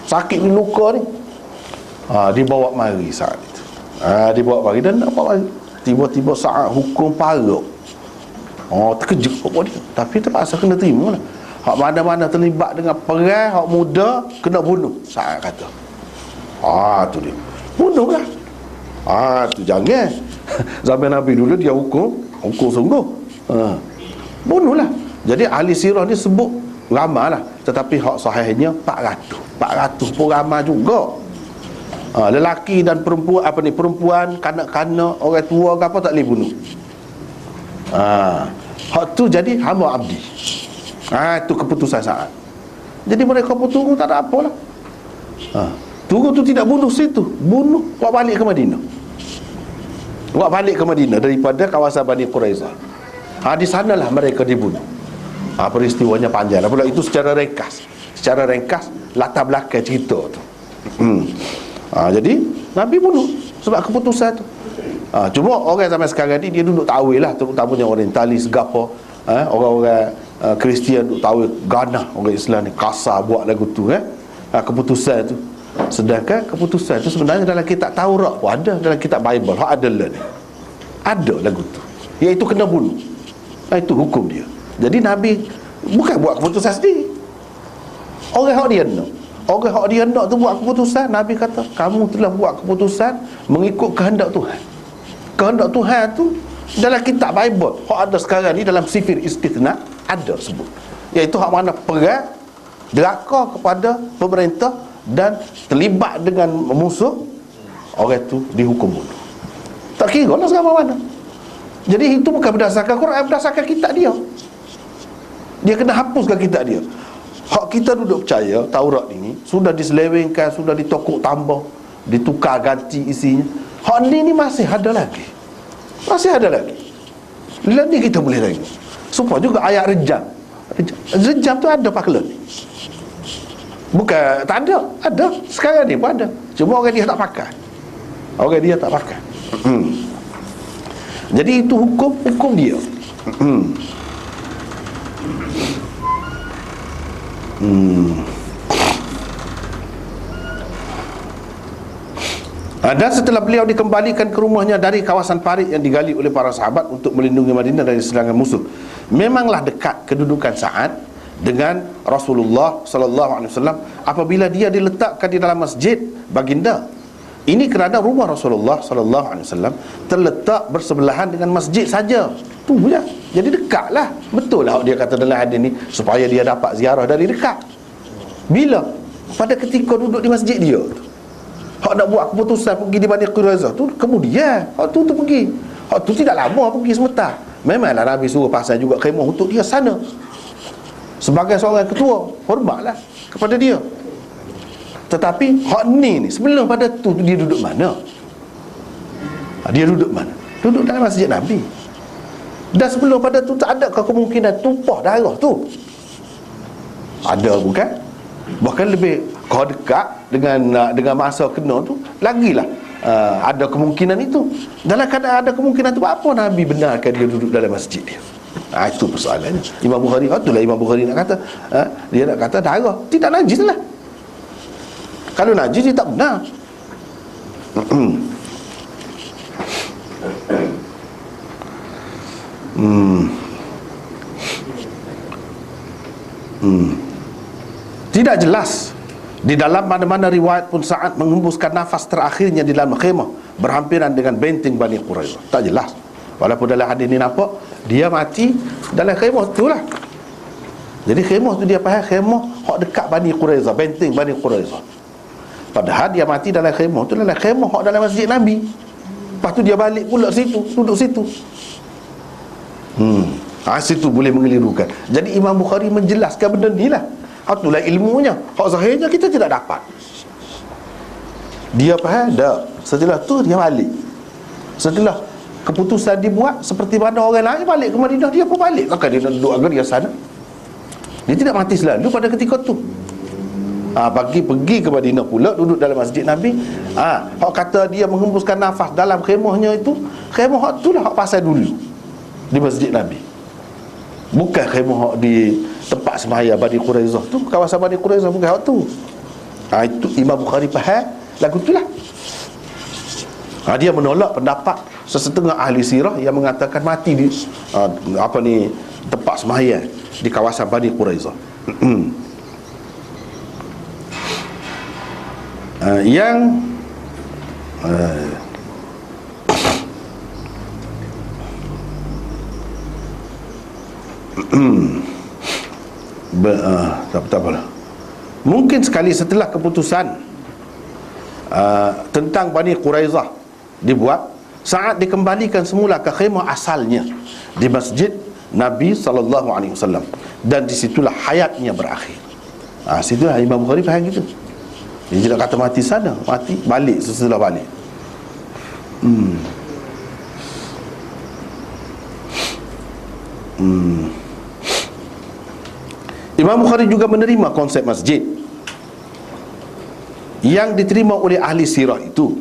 Sakit ni, luka ni. Dibawa mari Sa'ad itu. Dibawa mari dan nak bawa mari. Tiba-tiba Sa'ad hukum parok. Terkejut apa dia. Tapi terpaksa kena terima lah. Hak mana-mana terlibat dengan perang, hak muda kena bunuh, Sa'ad kata. Tu dia. Bunuhlah. Tu jangan. Zaman Nabi dulu dia hukum sungguh. Bunuhlah. Jadi ahli sirah ni sebut ramai lah, tetapi hak sahihnya 400 pun ramai juga. Lelaki dan perempuan, perempuan, kanak-kanak, orang tua ke apa tak boleh bunuh. Hak tu jadi hamba abdi. Itu keputusan Sa'ad. Jadi mereka pun tunggu, tak ada apalah. Tunggu tu tidak bunuh situ, bunuh buat balik ke Madinah. Buat balik ke Madinah daripada kawasan Bani Quraizah. Di sanalah mereka dibunuh. Peristiwanya panjang lah pula. Itu secara ringkas latar belakang cerita tu. Jadi Nabi bunuh sebab keputusan tu. Cuma orang zaman sekarang ni dia duduk ta'wil lah, terutamanya orientalis gapo, orang-orang Kristian duduk ta'wil ganah orang Islam ni kasar buat lagu tu keputusan tu. Sedangkan keputusan tu sebenarnya dalam kitab Taurat pun ada, dalam kitab Bible hak ada ni. Ada lagu tu, iaitu kena bunuh. Itu hukum dia. Jadi Nabi bukan buat keputusan sendiri. Orang hak dia nak tu buat keputusan. Nabi kata kamu telah buat keputusan mengikut kehendak Tuhan. Kehendak Tuhan tu Dalam kitab Bible hak ada sekarang ni, dalam sifir istithna ada sebut, iaitu hak mana perang deraka kepada pemerintah dan terlibat dengan musuh, orang itu dihukum bunuh. Tak kira lah sekarang mana. Jadi itu bukan berdasarkan Quran, berdasarkan kitab dia. Dia kena hapuskan kitab dia. Hak kita duduk percaya Taurat ini sudah diselewengkan, sudah ditokok tambah, ditukar ganti isinya. Hak ni masih ada lagi. Masih ada lagi. Bila ni kita boleh tengok. Supaya juga ayat rejam. Rejam tu ada paklan ni. Bukan tak ada, ada. Sekarang ni pun ada. Cuma orang dia tak pakai. Orang dia tak pakai. Jadi itu hukum dia. Dan setelah beliau dikembalikan ke rumahnya dari kawasan parit yang digali oleh para sahabat untuk melindungi Madinah dari serangan musuh, memanglah dekat kedudukan Sa'ad dengan Rasulullah sallallahu alaihi wasallam apabila dia diletakkan di dalam masjid baginda. Ini kerana rumah Rasulullah sallallahu alaihi wasallam terletak bersebelahan dengan masjid saja. Tu je. Jadi dekatlah. Betul lah dia kata dalam hadis ni, supaya dia dapat ziarah dari dekat. Bila? Pada ketika duduk di masjid dia tu. Hak nak buat keputusan pergi di Bani Quraizah tu kemudian hak tu pergi. Hak tu tidak lama pergi sebentar. Memanglah Nabi suruh pasang juga khemah untuk dia sana. Sebagai seorang ketua, hormatlah kepada dia. Tetapi hak ni sebelum pada tu dia duduk mana? Dia duduk mana? Duduk dalam masjid Nabi. Dan sebelum pada tu tak adakah kemungkinan tumpah darah tu? Ada bukan? Bahkan lebih kau dekat dengan masa kena tu, lagilah ada kemungkinan itu. Dalam keadaan ada kemungkinan tu, apa Nabi benarkan dia duduk dalam masjid dia? Itu persoalannya. Imam Bukhari, itulah Imam Bukhari nak kata, dia nak kata darah tidak najis lah. Kalau najis dia tak benar. Tidak jelas di dalam mana-mana riwayat pun Sa'ad mengembuskan nafas terakhirnya di dalam khemah berhampiran dengan benteng Bani Quraizah. Tak jelas. Walaupun dalam hadis ni nampak dia mati dalam khemah tu lah. Jadi khemah tu dia faham khemah hak dekat Bani Quraizah, benteng Bani Quraizah. Padahal dia mati dalam khemah tu dalam khemah hak dalam masjid Nabi. Lepas tu dia balik pula situ, duduk situ. Situ boleh mengelirukan. Jadi Imam Bukhari menjelaskan benda ni lah. Itulah ilmunya. Hak zahirnya kita tidak dapat. Dia faham dah. Setelah tu dia balik. Setelah keputusan dibuat, seperti mana orang lain balik ke Madinah, dia pun balik. Maka dia nak duduk agak dia sana. Dia tidak mati selalu pada ketika tu. Pergi ke Madinah pula, duduk dalam masjid Nabi. Hak kata dia menghembuskan nafas dalam khemahnya itu, khemah hak tu lah hak pasal dulu di masjid Nabi. Bukan khemah hak di tempat semaya Bani Quraizah tu, kawasan Bani Quraizah, bukan hak tu. Itu Imam Bukhari faham lagu tu lah. Dia menolak pendapat sesetengah ahli sirah yang mengatakan mati di tempat semaya di kawasan Bani Quraizah. Yang tak apalah. Mungkin sekali setelah keputusan tentang Bani Quraizah dibuat, saat dikembalikan semula ke khemah asalnya di masjid Nabi SAW, dan disitulah hayatnya berakhir. Situlah Imam Bukhari faham gitu. Dia tidak kata mati sana, mati balik setelah balik. Imam Bukhari juga menerima konsep masjid yang diterima oleh ahli sirah itu.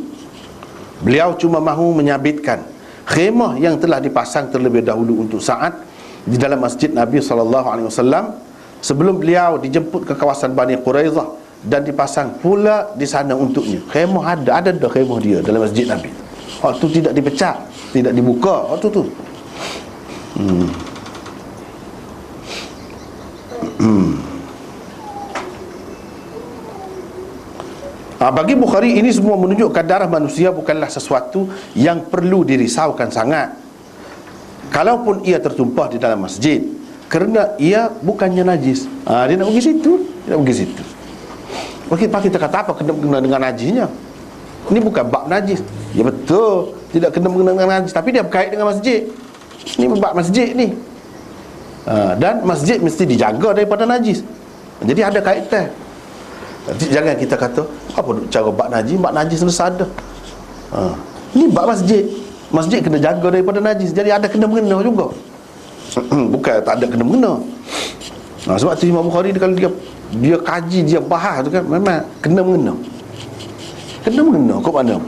Beliau cuma mahu menyabitkan khemah yang telah dipasang terlebih dahulu untuk Sa'ad di dalam masjid Nabi SAW sebelum beliau dijemput ke kawasan Bani Quraizah dan dipasang pula di sana untuknya. Khemah ada khemah dia dalam masjid Nabi. Waktu tidak dipecah, tidak dibuka waktu tu. Bagi Bukhari, ini semua menunjukkan darah manusia bukanlah sesuatu yang perlu dirisaukan sangat. kalaupun ia tertumpah di dalam masjid, kerana ia bukannya najis. Dia nak pergi situ, dia nak pergi situ. Kita kata apa kena dengan najisnya? Ini bukan bab najis. Ya betul, tidak kena dengan najis, tapi dia berkait dengan masjid. Ini bab masjid ni. Dan masjid mesti dijaga daripada najis. Jadi ada kaitan. Jangan kita kata apa cara bab najis selesai ada. Ini bab masjid. Masjid kena jaga daripada najis. Jadi ada kena mengena juga. Bukan tak ada kena mengena. Sebab tu Imam Bukhari kalau dia kaji, dia bahas tu kan, memang kena mengena. Kena mengena kau mana?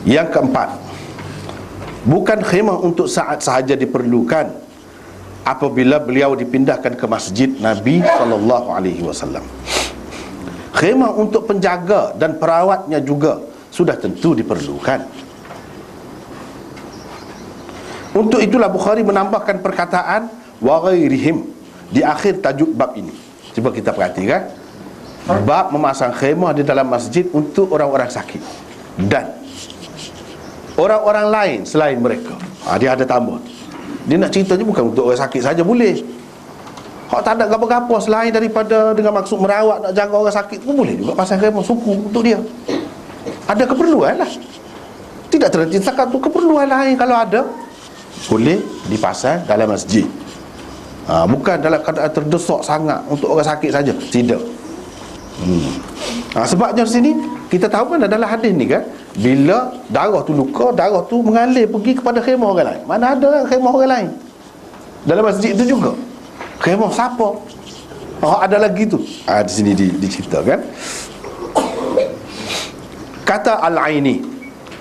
Yang keempat, bukan khemah untuk saat sahaja diperlukan apabila beliau dipindahkan ke masjid Nabi SAW. Khemah untuk penjaga dan perawatnya juga sudah tentu diperlukan. Untuk itulah Bukhari menambahkan perkataan wa ghairihim di akhir tajuk bab ini. Cuba kita perhatikan, bab memasang khemah di dalam masjid untuk orang-orang sakit dan orang-orang lain selain mereka. Dia ada tambah. Dia nak ceritanya bukan untuk orang sakit saja boleh. Hak tak ada apa-apa selain daripada dengan maksud merawat, nak jaga orang sakit pun boleh juga pasang khemah suku untuk dia. Ada keperluan lah. Tidak terhenti setakat tu, keperluan lain kalau ada boleh dipasang dalam masjid. Bukan dalam keadaan terdesak sangat untuk orang sakit saja. Tidak. Sebabnya di sini kita tahu kan adalah hadis ni kan, bila darah tu luka, darah tu mengalir pergi kepada khemah orang lain. Mana ada khemah orang lain dalam masjid tu juga. Khemah siapa? Ada lagi tu. Di sini diceritakan. Kata Al-Aini,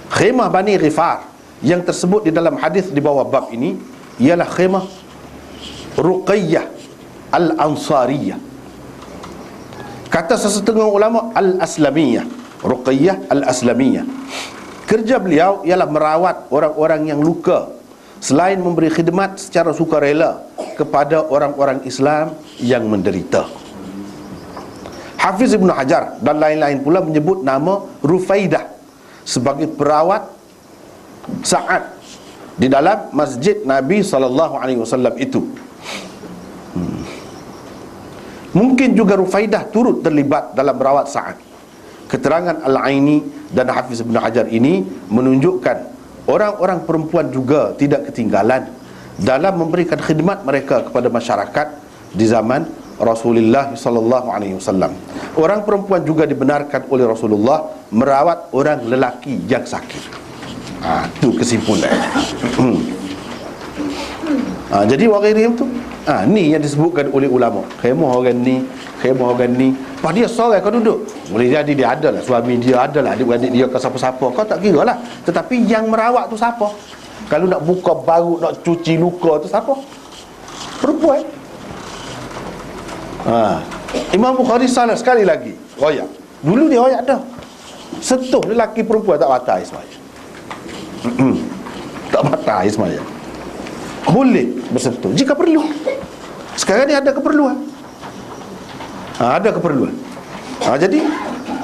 khemah Bani Ghifar yang tersebut di dalam hadis di bawah bab ini ialah khemah Ruqayyah Al-Ansariyah. Kata sesetengah ulama, Al-Aslamiyah. Ruqayyah Al-Aslamiyah. Kerja beliau ialah merawat orang-orang yang luka, selain memberi khidmat secara sukarela kepada orang-orang Islam yang menderita. Hafiz Ibn Hajar dan lain-lain pula menyebut nama Rufaidah sebagai perawat Sa'ad di dalam masjid Nabi SAW itu. Mungkin juga Rufaidah turut terlibat dalam merawat Sa'ad. Keterangan Al-Aini dan Hafiz Ibn Hajar ini menunjukkan orang-orang perempuan juga tidak ketinggalan dalam memberikan khidmat mereka kepada masyarakat di zaman Rasulullah SAW. Orang perempuan juga dibenarkan oleh Rasulullah merawat orang lelaki yang sakit. Itu kesimpulan. Jadi waghairihim tu, ni yang disebutkan oleh ulama. Khemah orang ni, khemah orang ni. Pas dia seorang kau duduk, boleh jadi dia ada lah, suami dia ada lah, adik-adik dia ke siapa-siapa, kau tak kira lah. Tetapi yang merawat tu siapa? Kalau nak buka baru, nak cuci luka tu siapa? Perempuan. Imam Bukhari salah sekali lagi royak. Dulu dia royak dah, sentuh lelaki perempuan tak batal Ismail. Tak batal Ismail. Boleh bersentuh jika perlu. Sekarang ni ada keperluan. Ada keperluan. Jadi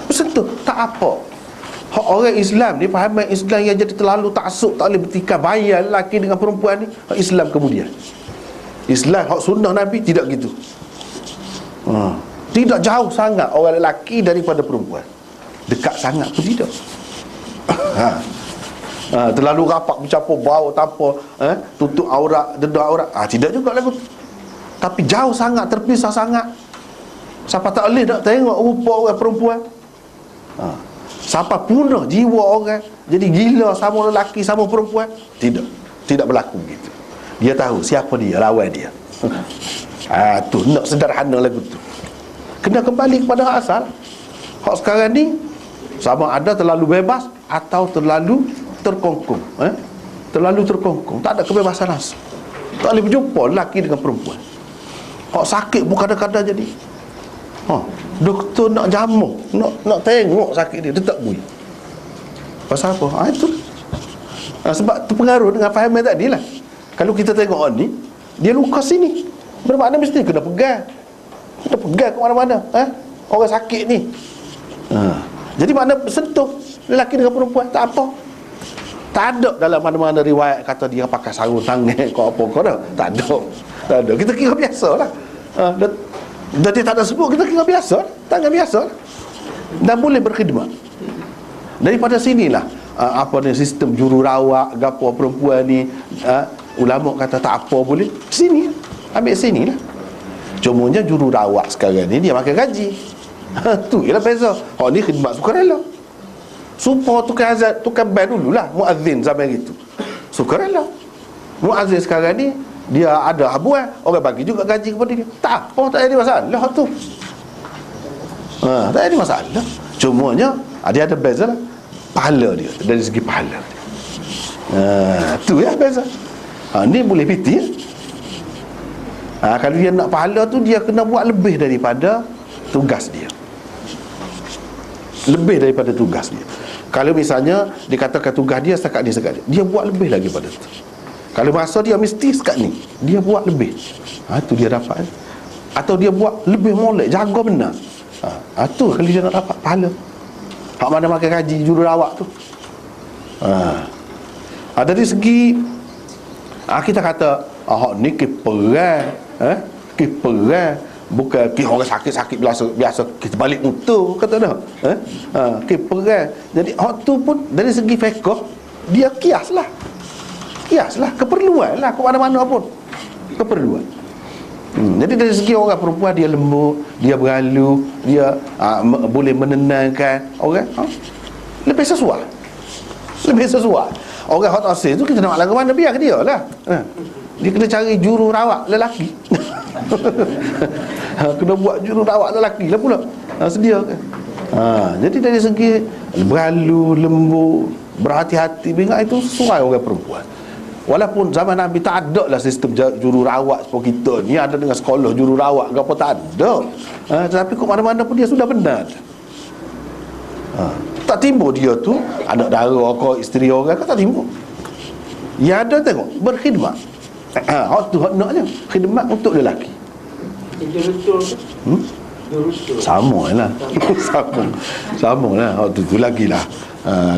bersentuh tak apa. Hak orang Islam ni, fahaman Islam yang jadi terlalu taksub, tak boleh bertikai bayar lelaki dengan perempuan ni. Hak Islam kemudian, Islam hak sunnah Nabi tidak gitu. Tidak jauh sangat orang lelaki daripada perempuan, dekat sangat pun tidak. Terlalu rapat mencampur bau tanpa tutup aurat, dedah aurat, tidak juga lagu. Tapi jauh sangat, terpisah sangat. Siapa tak boleh nak tengok rupa orang perempuan. Siapa punah jiwa orang, jadi gila sama lelaki sama perempuan. Tidak berlaku begitu. Dia tahu siapa dia, lawan dia. Tu nak sederhana lagu tu. Kena kembali kepada asal. Hak sekarang ni sama ada terlalu bebas atau terlalu terkongkong. Terlalu terkongkong, tak ada kebebasan asal. Tak boleh berjumpa lelaki dengan perempuan. Hak sakit pun kadang-kadang jadi doktor nak jamu, nak tengok sakit dia tak boleh. Pasal apa? Itu sebab tu pengaruh dengan fahaman tadi lah. Kalau kita tengok ni, dia luka sini, bermakna mesti kena pegang. Kena pegang ke mana-mana. Orang sakit ni. Jadi makna sentuh lelaki dengan perempuan tak apa. Tak ada dalam mana-mana riwayat kata dia pakai sarung tangan kau apa kau dah. Tak ada. Tak ada. Kita kira biasalah. Dan dia tak ada sebut, kita kira biasa, tangan biasa. Dan boleh berkhidmat. Daripada sinilah apa ni sistem jururawat gapo perempuan ni, ulama kata tak apa boleh. Sini. Ambil sinilah. Cumanya jururawat sekarang ni dia makan gaji. Tu ialah beza. Hak ni khidmat sukarela. Supaya tukar azan, tukar band dululah muazzin zaman itu. Sukarela. Muazzin sekarang ni dia ada habuan, orang bagi juga gaji kepada dia. Tak apa, tak ada masalah tu. Tak ada masalah. Cumanya dia ada beza lah. Pahala dia, dari segi pahala dia. Tu ya beza. Ni boleh piti ya? Kalau dia nak pahala tu, dia kena buat lebih daripada tugas dia. Lebih daripada tugas dia. Kalau misalnya dikatakan tugas dia setakat ni, dia buat lebih lagi pada tu. Kalau masa dia mesti sekat ni, dia buat lebih. Tu dia dapat. Atau dia buat lebih molek, jaga benar. Tu kalau dia nak dapat pahala. Hak mana makan gaji jururawat tu. Dari segi kita kata hak ni kiperan, kiperan bukan orang sakit-sakit biasa kita balik mutu kata dah. Kiperan. Jadi hak tu pun dari segi fiqh dia kiaslah. Kiaslah, keperluan lah ke mana-mana pun. Keperluan. Jadi dari segi orang perempuan dia lembut, dia berhalu, dia boleh menenangkan orang, lebih sesuai. Lebih sesuai. Orang hot asil tu kita nak lagu mana biar ke dia lah. Dia kena cari juru rawat lelaki. Kena buat juru rawat lelaki lah pula. Sedia kan. Jadi dari segi berhalu, lembut, berhati-hati, bingat itu sesuai orang perempuan. Walaupun zaman Nabi tak ada lah sistem juru rawat seperti kita ni, ada dengan sekolah juru rawat ke apa, tak ada. Tetapi kok mana-mana pun dia sudah benar. Tak timbul dia tu anak dara ke isteri orang ke, tak timbul. Ya ada tengok berkhidmat. Hak tu hak naknya khidmat untuk lelaki. Sama lah. Sama lah. Hak tu lagi lah.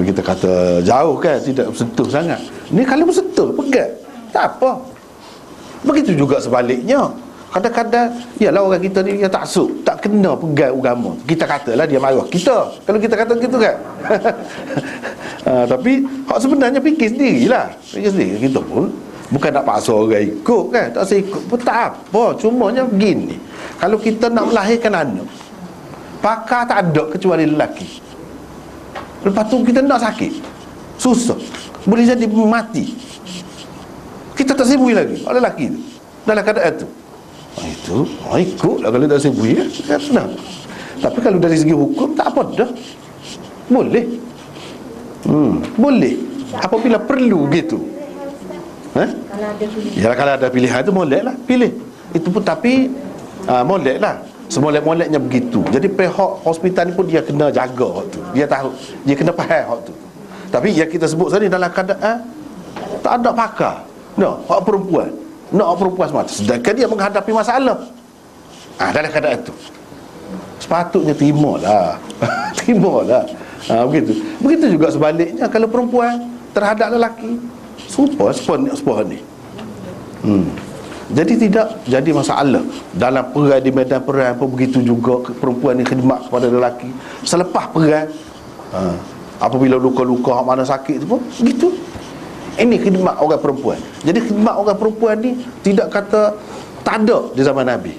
Kita kata jauh kan, tidak bersentuh sangat. Ni kalau bersentuh, pegat, tak apa. Begitu juga sebaliknya. Kadang-kadang yalah orang kita ni dia taksub, tak kena pegang agama. Kita katalah dia marah kita kalau kita kata gitu kan. Tapi hak sebenarnya fikir sendirilah. Fikir sendiri. Kita pun bukan nak paksa orang ikut kan. Tak saya ikut pun tak apa. Cumanya begini, kalau kita nak melahirkan anak, pakar tak ada kecuali lelaki. Lepas tu kita nak sakit, susah, boleh jadi mati, kita tak sibuk lagi. Ada lelaki tu dalam keadaan tu, itu ikutlah. Kalau tak sibuk kan senang. Tapi kalau dari segi hukum tak apa dah, boleh. Boleh apabila perlu gitu. Kalau ada pilihan tu molek lah, pilih itu pun. Tapi molek lah, semolek-moleknya begitu. Jadi pihak hospital ni pun dia kena jaga hak tu. Dia tahu, dia kena faham hak tu. Tapi yang kita sebut tadi dalam keadaan tak ada pakar, hak perempuan, hak perempuan semata, sedangkan dia menghadapi masalah dalam keadaan tu, sepatutnya terimalah. Terimalah. Begitu juga sebaliknya kalau perempuan terhadap lelaki, serupa ni. Jadi tidak jadi masalah dalam perang, di medan perang pun begitu juga. Perempuan ni khidmat kepada lelaki selepas perang. Apabila luka-luka mana sakit tu pun begitu. Ini khidmat orang perempuan. Jadi khidmat orang perempuan ni tidak kata tak ada di zaman Nabi.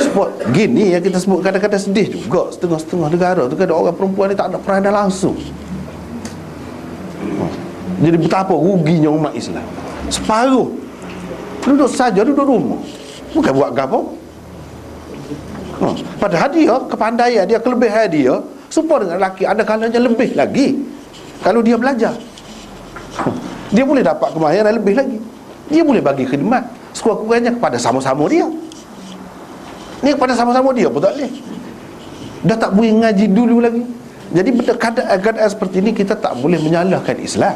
Sebab gini yang kita sebut, kadang-kadang sedih juga setengah-setengah negara tu, kadang orang perempuan ni tak ada peranan langsung. Jadi betapa ruginya umat Islam. Separuh duduk saja, duduk rumah, bukan buat apa. Padahal dia kepandaian dia, kelebihan dia serupa dengan lelaki, ada kalanya lebih lagi. Kalau dia belajar, dia boleh dapat kemahiran lebih lagi. Dia boleh bagi khidmat sekurang-kurangnya kepada sama-sama dia. Ni kepada sama-sama dia pun tak boleh. Dah tak boleh ngaji dulu lagi. Jadi benda keadaan seperti ini kita tak boleh menyalahkan Islam.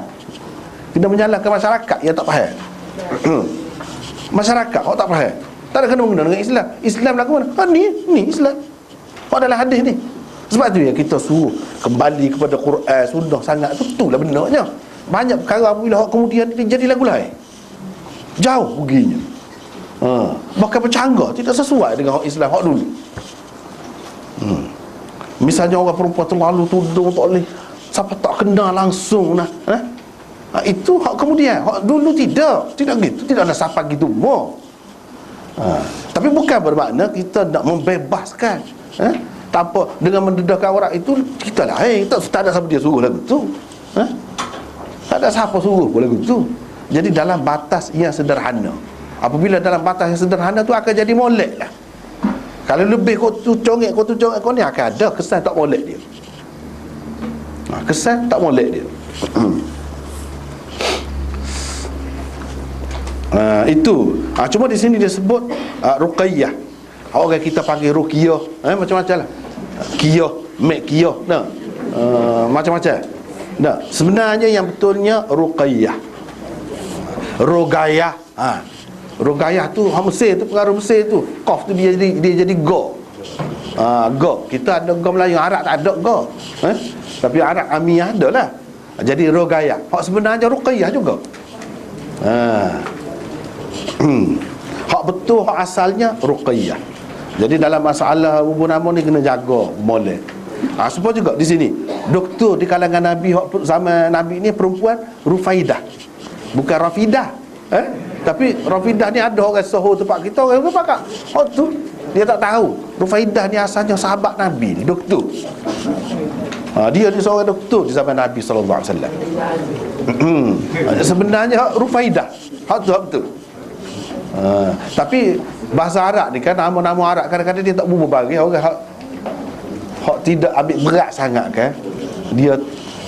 Kita menyalahkan masyarakat yang tak faham. Masyarakat orang tak faham, tak ada kena-mengena dengan Islam. Islam lagu mana? Ni Islam. Adalah hadis ni. Sebab tu yang kita suruh kembali kepada Quran, sunnah sangat tu, itulah benarnya. banyak perkara apabila hak kemudian dia jadi lagu lain, jauh perginya. Bahkan bercanggah, tidak sesuai dengan hak Islam hak dulu. Misalnya orang perempuan terlalu tudung, tak boleh, siapa tak kenal langsung nah. Itu hak kemudian. Hak dulu tidak gitu, tidak ada siapa gitu mau. Tapi bukan bermakna kita nak membebaskan. Tanpa dengan mendedahkan orang itu kita lain. Tak ada siapa dia suruh lagu tu. Tak ada siapa suruh pun lagu tu. Jadi dalam batas yang sederhana. Apabila dalam batas yang sederhana tu akan jadi molek lah. Kalau lebih kau tu congek kau ni akan ada kesan tak molek dia. Kesan tak molek dia. Itu. Cuma di sini dia sebut ruqayyah. Orang kita panggil ruqyah, macam-macam lah. Qiyah, mek qiyah, nah. Macam-macam. Nah, sebenarnya yang betulnya ruqayyah. Rogayah. Rogayah tu Mesir tu, pengaruh Mesir tu. Qaf tu dia jadi go. Go. Kita ada go Melayu, Arab tak ada go. Tapi Arab Amiyah ada lah. Jadi rogayah. Hak sebenarnya ruqayyah juga. Hak betul, hak asalnya ruqayyah. Jadi dalam masalah hubung nama ni kena jaga molek. Sebab juga di sini doktor di kalangan Nabi hak zaman Nabi ni perempuan Rufaidah. Bukan Rafidah. Tapi Rafidah ni ada orang Soho tempat kita, orang apa pakak. Hak tu dia tak tahu. Rufaidah ni asalnya sahabat Nabi, doktor. Dia ni seorang doktor di zaman Nabi sallallahu alaihi wasallam. Sebenarnya Rufaidah. Hak tu. Tapi bahasa Arab ni kan, nama-nama Arab kadang-kadang dia tak berubah bagi orang hak tidak ambil berat sangat kan. Dia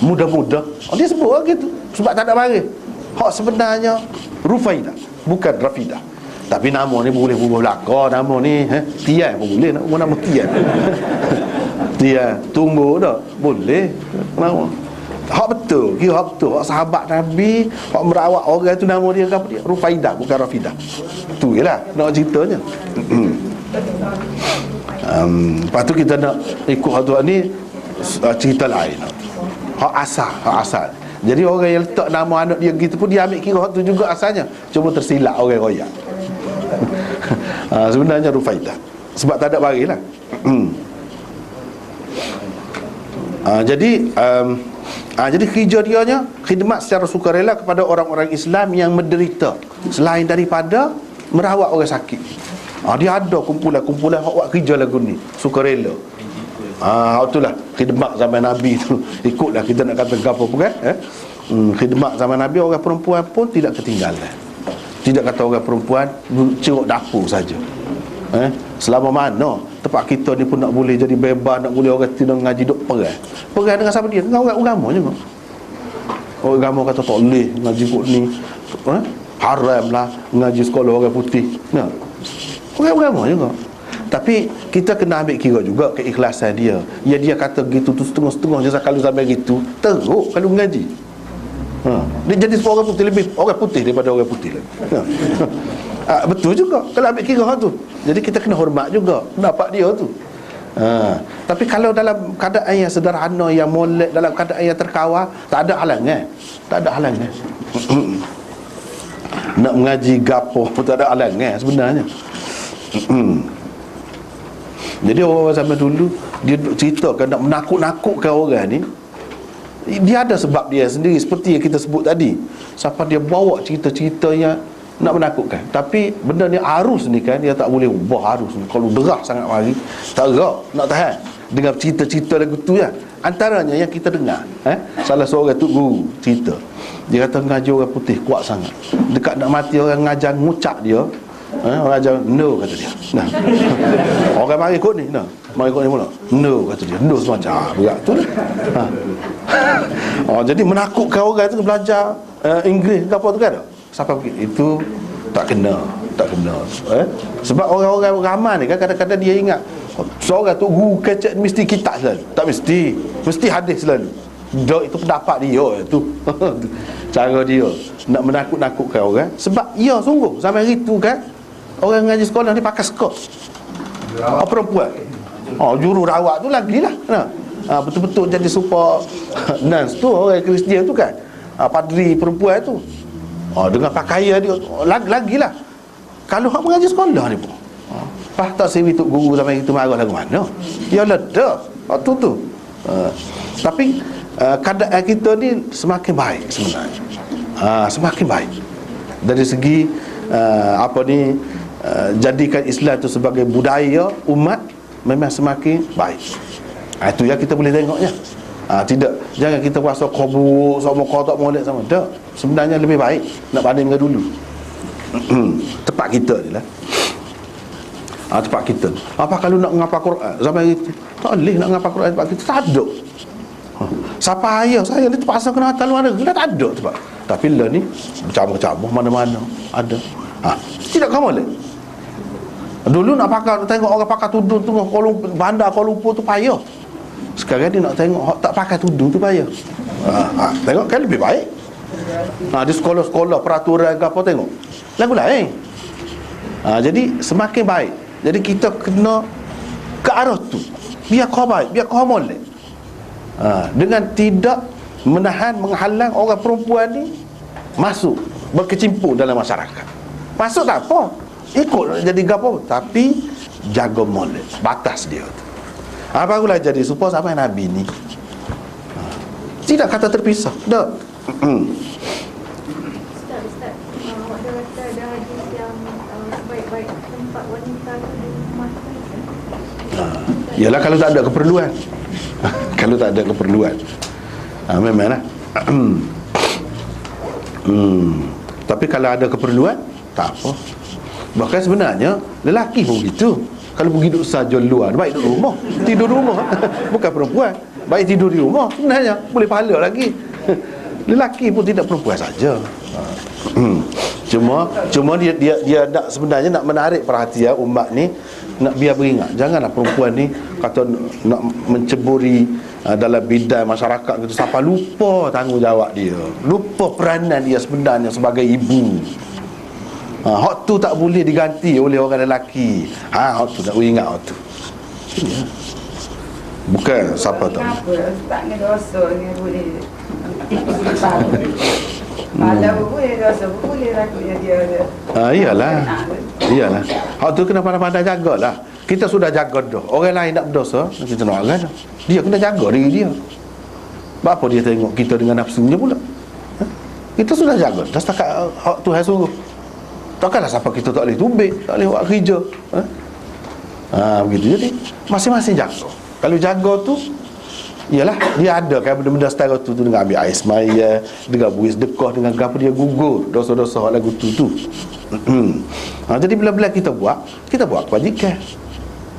mudah-mudah. Dia sebut lah gitu sebab tak ada bagi. Hak sebenarnya Rufaidah, bukan Rafidah. Tapi nama ni boleh berubah belaka. Nama ni Tian pun boleh, nama Tian. Tian tumbuh dah boleh nama. Hak betul, hak betul. Hak sahabat Nabi, hak merawat orang tu nama dia apa dia? Rufaidah, bukan Rafidah. Tu jelah nak ceritanya. Lepas tu kita nak ikut hak tu ni cerita lain. Hak asal. Jadi orang yang letak nama anak dia gitu pun dia ambil kira hak tu juga asalnya. Cuma tersilap orang royak. Sebenarnya Rufaidah. Sebab tak ada barilah. Jadi kerja dianya khidmat secara sukarela kepada orang-orang Islam yang menderita, selain daripada merawat orang sakit. Dia ada kumpulan hak buat kerja lagu ni sukarela. Itulah khidmat zaman Nabi tu. Ikutlah kita nak kata apa pun kan. Khidmat zaman Nabi, orang perempuan pun tidak ketinggalan. Tidak kata orang perempuan ceruk dapur saja. Selama mana tempat kita ni pun nak boleh jadi bebas, nak boleh orang tidak ngaji duk perang dengan siapa dia? Dengan orang agama juga. Orang agama kata tak boleh ngaji kot ni, haram lah ngaji sekolah orang putih. Orang agama juga. Tapi kita kena ambil kira juga keikhlasan dia. Ya dia kata gitu tu setengah-setengah je kalau sampai gitu, teruk kalau ngaji. Dia jadi orang putih, lebih orang putih daripada orang putih lagi. Betul juga kalau ambil kira tu. Jadi kita kena hormat juga pendapat dia tu. Tapi kalau dalam keadaan yang sederhana, yang molek, dalam keadaan yang terkawal, tak ada halangan. Nak mengaji gapo tak ada halangan sebenarnya. Jadi orang zaman dulu dia ceritakan nak menakut-nakutkan orang ni. Dia ada sebab dia sendiri, seperti yang kita sebut tadi. Siapa dia bawa cerita-cerita yang nak menakutkan. Tapi benda ni arus ni kan, dia tak boleh ubah arus ni. Kalau derah sangat mari, tak gerak nak tahan dengan cerita-cerita lagu tu ya. Antaranya yang kita dengar, salah seorang tu guru cerita. Dia kata ngaji orang putih kuat sangat. Dekat nak mati orang ngajar ngucap dia. Orang ajar no kata dia. Orang mari ikut ni. Mari ikut ni pula. No kata dia. No semacam berat tu lah. Jadi menakutkan orang tu belajar Inggeris ke apa tu kan. Sampai itu tak kena. Sebab orang-orang ramai ni kan kadang-kadang dia ingat seorang tu guru kecek mesti kitab selalu. Tak mesti hadis selalu. Dia itu pendapat dia tu. Cara dia nak menakut-nakutkan orang. Sebab ya sungguh zaman itu kan orang ngaji sekolah ni pakai skot. Perempuan. Juru rawat tu lagilah. Betul-betul jadi super nurse tu orang Kristian tu kan. padri perempuan tu. Dengan pakaian dia lagilah. Kalau hak mengaji sekolah ni pun, tak sewi tok guru sampai kita marah lagu mana. Ya ledak waktu tu. Tapi keadaan kita ni semakin baik sebenarnya. Semakin baik dari segi jadikan Islam itu sebagai budaya umat, memang semakin baik. Itu yang kita boleh tengoknya. Jangan kita rasa kau sama kau tak molek sama. Tak, sebenarnya lebih baik nak banding dengan dulu. Tempat kita ni lah. Tempat kita. Apa kalau nak ngapa Quran zaman itu? Tak boleh nak ngapa Quran tempat kita. Tak ada. Siapa ayah saya ni terpaksa kena hantar luar negeri, tak ada tempat. Tapi lah ni bercabang-cabang mana-mana ada. Tidak kamu boleh. Dulu nak tengok orang pakai tudung tu bandar Kuala Lumpur tu payah. Sekarang ni nak tengok tak pakai tudung tu payah. Tengok kan lebih baik. Di sekolah-sekolah peraturan ke apa tengok lagu lain. Jadi semakin baik. Jadi kita kena ke arah tu. Biar kau baik, biar kau molek. Dengan tidak menghalang orang perempuan ni masuk berkecimpung dalam masyarakat. Masuk tak apa, ikut jadi gapo, tapi jaga molek batas dia tu. Barulah jadi supaya sampai Nabi ni tidak kata terpisah. Tak. Ustaz, awak dah kata ada hadis yang sebaik-baik tempat wanita tu di rumah tu. Yalah kalau tak ada keperluan. Kalau tak ada keperluan, memanglah. Tapi kalau ada keperluan, tak apa. Bahkan sebenarnya lelaki pun begitu. Kalau pergi duduk saja luar, baik duduk rumah, tidur di rumah. Bukan perempuan, baik tidur di rumah. Sebenarnya boleh pahala lagi. Lelaki pun tidak, perempuan saja. Cuma dia nak, sebenarnya nak menarik perhatian umat ni, nak biar beringat. Janganlah perempuan ni kata nak menceburi dalam bidang masyarakat gitu, sampai lupa tanggungjawab dia, lupa peranan dia sebenarnya sebagai ibu. Hak tu tak boleh diganti oleh orang lelaki. Hak tu tak boleh ingat hak tu. Bukan siapa tak. Kenapa tak ada dosa ni boleh. Kalau boleh dosa boleh rakutnya dia. Iyalah. Hak tu kena pandai-pandai jagalah. Kita sudah jaga dah. Orang lain nak berdosa, kita nak agak dah. Dia kena jaga diri dia. Apa dia tengok kita dengan nafsunya pula? Kita sudah jaga dah setakat hak Tuhan suruh. Takkanlah siapa kita tak boleh tubik, tak boleh buat kerja. Begitu. Jadi masing-masing jaga. Kalau jaga tu, ialah dia ada kan benda-benda setara tu dengan ambil air semaya, dengan buih sedekah, dengan apa dia gugur dosa-dosa hak lagu tu. Jadi bila-bila kita buat kebajikan.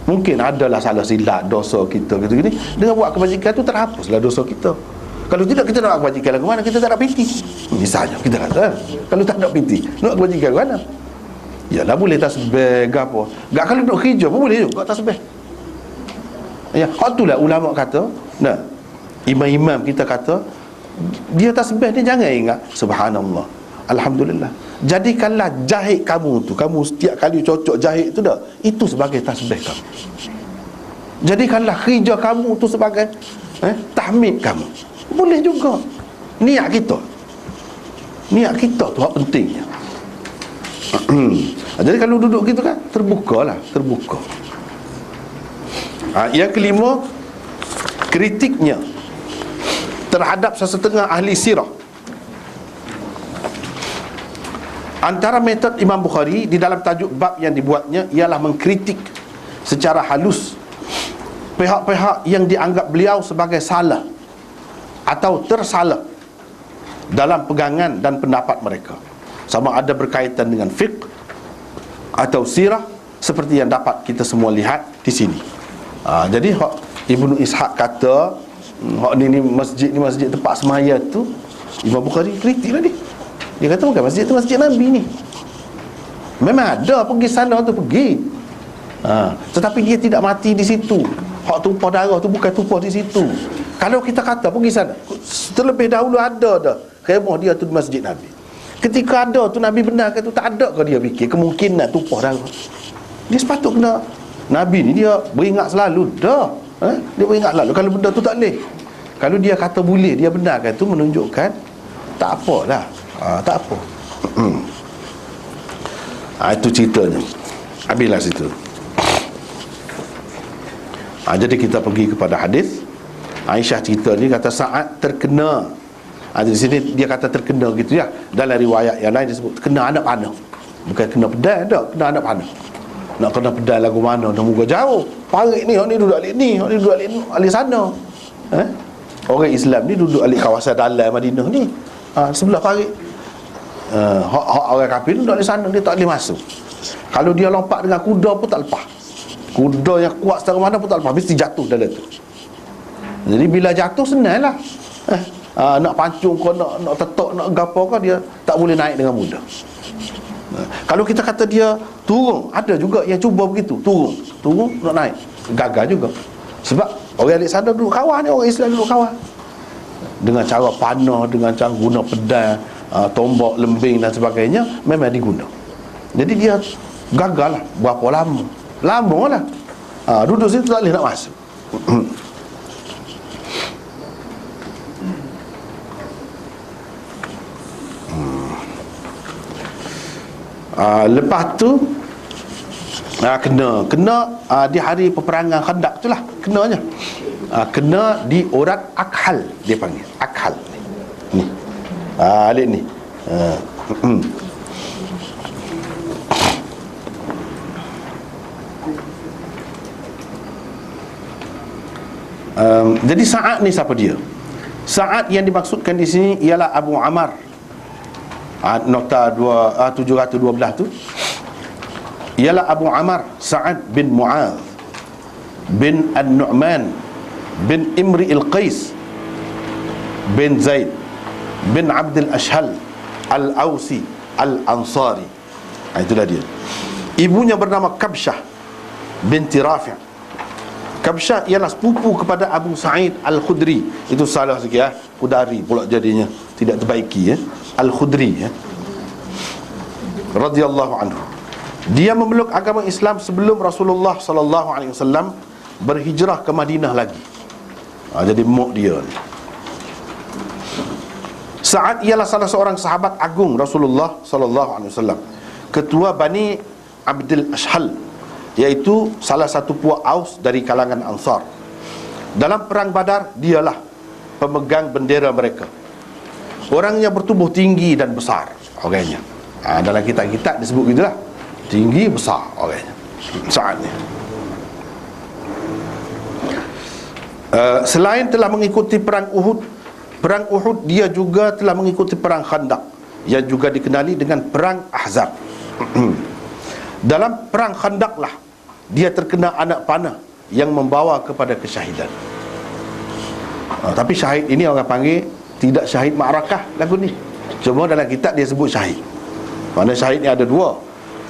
Mungkin adalah salah silap dosa kita gitu-gini. Dengan buat kebajikan tu terhapuslah dosa kita. Kalau tidak, kita nak kebajikan lagu mana? Kita tak nak piti. Misalnya kita kata, kalau tak nak piti, nak kebajikan lagu mana? Yalah boleh tasbih ke apa. Gak kalau duduk kerja pun boleh juga tasbih. Ya, itulah ulama kata, nah, imam-imam kita kata, dia tasbih ni jangan ingat subhanallah, alhamdulillah. Jadikanlah jahit kamu tu, kamu setiap kali cocok jahit tu dah, itu sebagai tasbih kamu. Jadikanlah kerja kamu tu sebagai tahmid kamu. Boleh juga. Niat kita tu hak pentingnya. Jadi kalau duduk gitu kan, terbuka. Yang kelima, kritiknya terhadap sesetengah ahli sirah. Antara metod Imam Bukhari di dalam tajuk bab yang dibuatnya ialah mengkritik secara halus pihak-pihak yang dianggap beliau sebagai salah atau tersalah dalam pegangan dan pendapat mereka, sama ada berkaitan dengan fiqh atau sirah, seperti yang dapat kita semua lihat di sini. Jadi Ibnu Ishaq kata ni masjid tempat semaya tu, Imam Bukhari kritiklah dia. Dia kata bukan masjid tu masjid Nabi ni. Memang ada pergi sana tu pergi. Tetapi dia tidak mati di situ. Hak tumpah darah tu bukan tumpah di situ. Kalau kita kata pergi sana, terlebih dahulu ada dah khemah dia tu di masjid Nabi. Ketika ada tu Nabi benarkan tu, tak ada ke dia fikir kemungkinan tumpah darah? Dia sepatut kena. Nabi ni dia beringat selalu dah. Dia beringat selalu kalau benda tu tak boleh. Kalau dia kata boleh, dia benarkan tu menunjukkan tak apalah. Tak apa. Itu ceritanya. Habislah situ. Jadi kita pergi kepada hadis. Aisyah cerita ni kata Sa'ad terkena. Di sini dia kata terkena gitu ya. Dalam riwayat yang lain disebut kena anak panah. Bukan kena pedal tak, kena anak panah. Nak kena pedal lagu mana, dah muka jauh. Parik ni, orang ni duduk alik ni, orang ni duduk alik sana. Orang Islam ni duduk alik kawasan dalam Madinah ni. Sebelah parik. Orang kafir duduk alik sana, dia tak boleh masuk. Kalau dia lompat dengan kuda pun tak lepas. Kuda yang kuat secara mana pun tak lepas, mesti jatuh dalam tu. Jadi bila jatuh senang lah. Nak pancung kau, nak tetok, nak gapo kau, dia tak boleh naik dengan mudah. Kalau kita kata dia turun, ada juga yang cuba begitu, turun nak naik, gagal juga. Sebab orang alik sana duduk kawah ni, orang Islam duduk kawah dengan cara panah, dengan cara guna pedang, tombak, lembing dan sebagainya, memang diguna. Jadi dia gagal lah. Berapa lama lah. Duduk situ tak boleh nak masuk. Lepas tu kena di hari peperangan Khandaq tu lah kenanya. Kena di urat akhal, dia panggil akhal ni. Alik ni. Jadi Sa'ad ni siapa dia? Sa'ad yang dimaksudkan di sini ialah Abu Ammar. Nota 712 tu ialah Abu Ammar Sa'ad bin Mu'adh bin An-Nu'man bin Imri al-Qais bin Zaid bin Abdul Ashhal Al-Ausi Al-Ansari. Itulah dia. Ibunya bernama Kabsyah binti Rafi'. Kabsyah ialah sepupu kepada Abu Sa'id Al-Khudri. Itu salah sikit ya. Khudari pula jadinya, tidak terbaiki ya. Al-Khudri ya. Radhiyallahu anhu. Dia memeluk agama Islam sebelum Rasulullah sallallahu alaihi wasallam berhijrah ke Madinah lagi. Jadi mak dia ni. Sa'ad ialah salah seorang sahabat agung Rasulullah sallallahu alaihi wasallam, ketua Bani Abdul Ashhal, iaitu salah satu puak Aus dari kalangan Ansar. Dalam perang Badar, dialah pemegang bendera mereka. Orangnya bertubuh tinggi dan besar orangnya. Dalam kitab-kitab disebut gitulah, tinggi besar orangnya Sa'ad ni. Selain telah mengikuti perang Uhud, dia juga telah mengikuti perang Khandaq, yang juga dikenali dengan perang Ahzab. Dalam perang Khandaq lah dia terkena anak panah yang membawa kepada kesyahidan. Tapi syahid ini orang panggil tidak syahid ma'rakah lagu ni. Cuma dalam kitab dia sebut syahid. Mana syahid ni ada dua.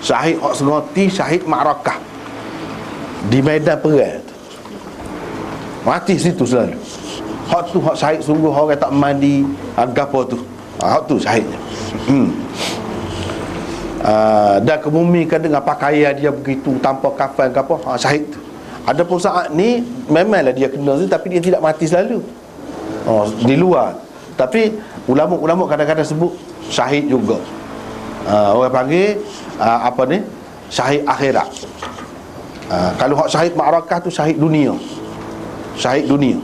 Syahid hak sengoti, syahid ma'rakah. Di medan perang tu. Mati situ selalu. Hak tu hak syahid sungguh, orang tak mandi, gapo tu. Hak tu syahidnya. Dan kemumikan dengan pakaian dia begitu tanpa kafan ke apa, syahid tu. Adapun Sa'ad ni memanglah dia kena tu, tapi dia tidak mati selalu. Di luar. Tapi ulama-ulama kadang-kadang sebut syahid juga. Orang panggil apa ni? Syahid akhirat. Kalau hak syahid ma'rakah tu syahid dunia. Syahid dunia.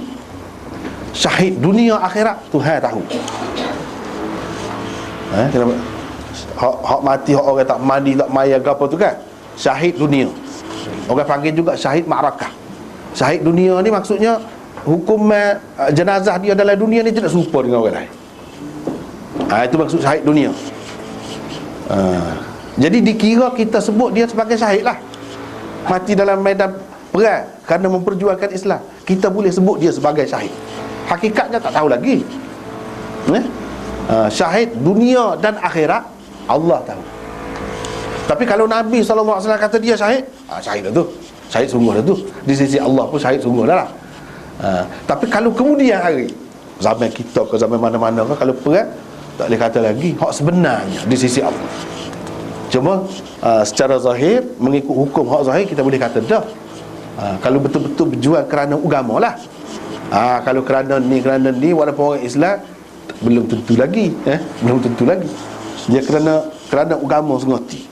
Syahid dunia akhirat Tuhan tahu. Kenapa? Hak mati, hak orang tak mandi, tak maya ke apa tu kan, syahid dunia. Orang panggil juga syahid ma'rakah. Syahid dunia ni maksudnya hukum jenazah dia dalam dunia ni tidak serupa dengan orang lain. Itu maksud syahid dunia. Jadi dikira kita sebut dia sebagai syahid lah, mati dalam medan perang kerana memperjuangkan Islam. Kita boleh sebut dia sebagai syahid. Hakikatnya tak tahu lagi. Syahid dunia dan akhirat Allah tahu. Tapi kalau Nabi SAW kata dia syahid, syahid dah tu, syahid sungguh dah tu. Di sisi Allah pun syahid sungguh dah lah. Tapi kalau kemudian hari, zaman kita ke zaman mana-mana ke, kalau perang, tak boleh kata lagi hak sebenarnya di sisi Allah. Cuma secara zahir, mengikut hukum hak zahir, kita boleh kata dah. Kalau betul-betul berjuang kerana agama lah. Kalau kerana ni walaupun orang Islam, belum tentu lagi, belum tentu lagi. Dia kerana agama sengoti.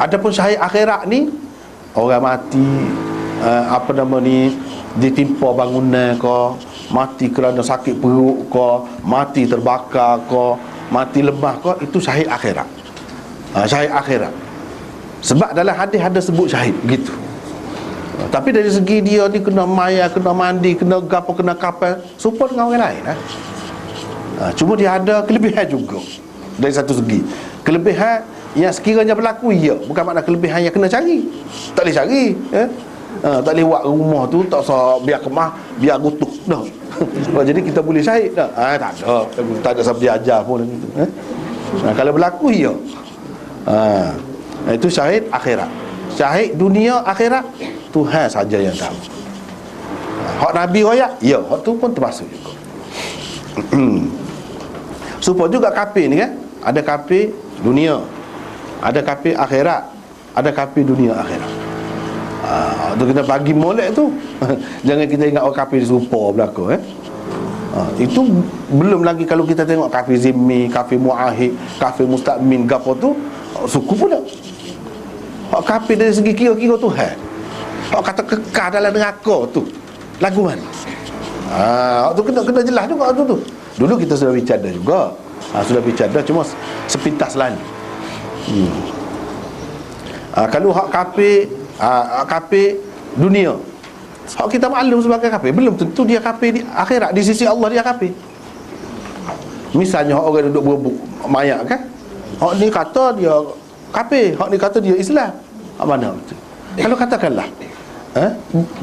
Adapun syahid akhirat ni, orang mati ditimpa bangunan ke, mati kerana sakit perut ke, mati terbakar ke, mati lemah ke, itu syahid akhirat. Syahid akhirat. Sebab dalam hadis ada sebut syahid begitu. Tapi dari segi dia ni kena maya, kena mandi, kena gapo, kena kapal, serupa dengan orang lain. Cuma dia ada kelebihan juga. Dari satu segi, kelebihan yang sekiranya berlaku, ya, bukan makna kelebihan yang kena cari. Tak boleh cari, tak boleh buat rumah tu tak usah biar kemah, biar gutuk dah. Jadi kita boleh syahid dah. Tak ada siapa dia ajar pun gitu. Kalau berlaku, ya. Itu syahid akhirat. Syahid dunia akhirat, Tuhan saja yang tahu. Hak Nabi royak, ya, hak tu pun termasuk juga. Supaya juga kafir ni kan, ada kafir dunia, ada kafir akhirat, ada kafir dunia akhirat. Tu kita bagi molek tu. Jangan kita ingat orang kafir serupa berlaku itu belum lagi kalau kita tengok kafir zimmi, kafir muahid, kafir musta'min, gapo tu suku pula. Hak kafir dari segi kira-kira Tuhan, hak kata kekal dalam neraka tu, lagu mana? Hak tu kena jelas juga tu. Dulu kita sudah bicara juga. Sudah bicara, cuma sepintas lain. Kalau hak kafir dunia, hak kita maklum sebagai kafir, belum tentu dia kafir di akhirat. Di sisi Allah dia kafir. Misalnya hak orang duduk berebut mayat kan, hak ni kata dia kafir, hak ni kata dia Islam. Hak mana betul? Kalau katakanlah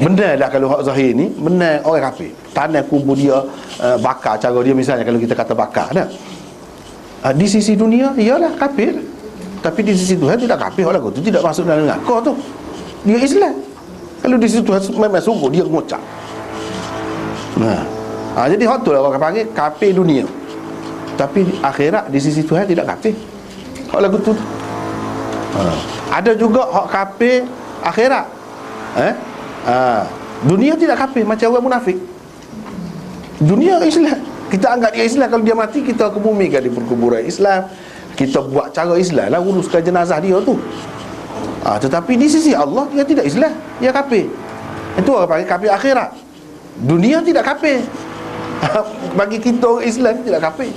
benar lah, kalau hak zahir ni benar orang kafir, tanah kubur dia bakar cara dia, misalnya kalau kita kata bakar dah. Di sisi dunia ialah kafir, tapi di sisi Tuhan tidak kafir. Orang tu tidak masuk dalam neraka tu, dia Islam. Kalau di situ memang sungguh dia ngocak. Jadi hak tu lah orang panggil kafir dunia, tapi akhirat di sisi Tuhan tidak kafir. Hak lagu tu. Ada juga hak kafir akhirat. Dunia tidak kafir, macam orang munafik. Dunia Islam, kita anggap dia Islam. Kalau dia mati, kita kebumikan di perkuburan Islam, kita buat cara Islam lah, uruskan jenazah dia tu. Tetapi di sisi Allah dia tidak Islam, dia kafir. Itu orang panggil kafir akhirat. Dunia tidak kafir. Bagi kita orang Islam tidak kafir.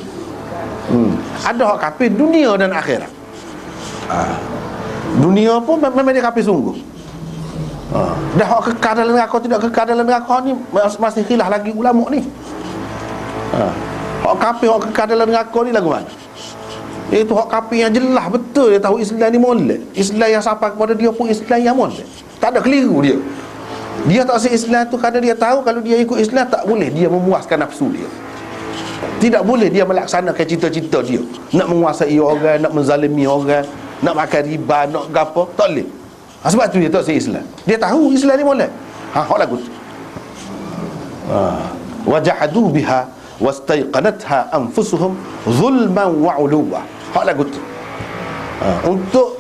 Ada hak kafir dunia dan akhirat. Dunia pun memang dia kafir sungguh. Dah hak kekal dalam neraka, tidak kekal dalam neraka ni masih khilaf lagi ulama ni. Hak kafir, hak kekal dalam neraka ni lagu mana? Itu hak kafir yang jelas betul, dia tahu Islam ni molek. Islam yang sampai kepada dia pun Islam yang molek, tak ada keliru dia. Dia tak rasa Islam tu kerana dia tahu kalau dia ikut Islam tak boleh dia memuaskan nafsu dia, tidak boleh dia melaksanakan cita-cita dia, nak menguasai orang, nak menzalimi orang, nak makan riba, nak gapo, tak boleh. Sebab tu dia tak rasa Islam. Dia tahu Islam ni molek. Hak lagu tu. Wajahadu biha wastaiqanatha anfusuhum zulman wa uluwa. Hak lagu tu. Untuk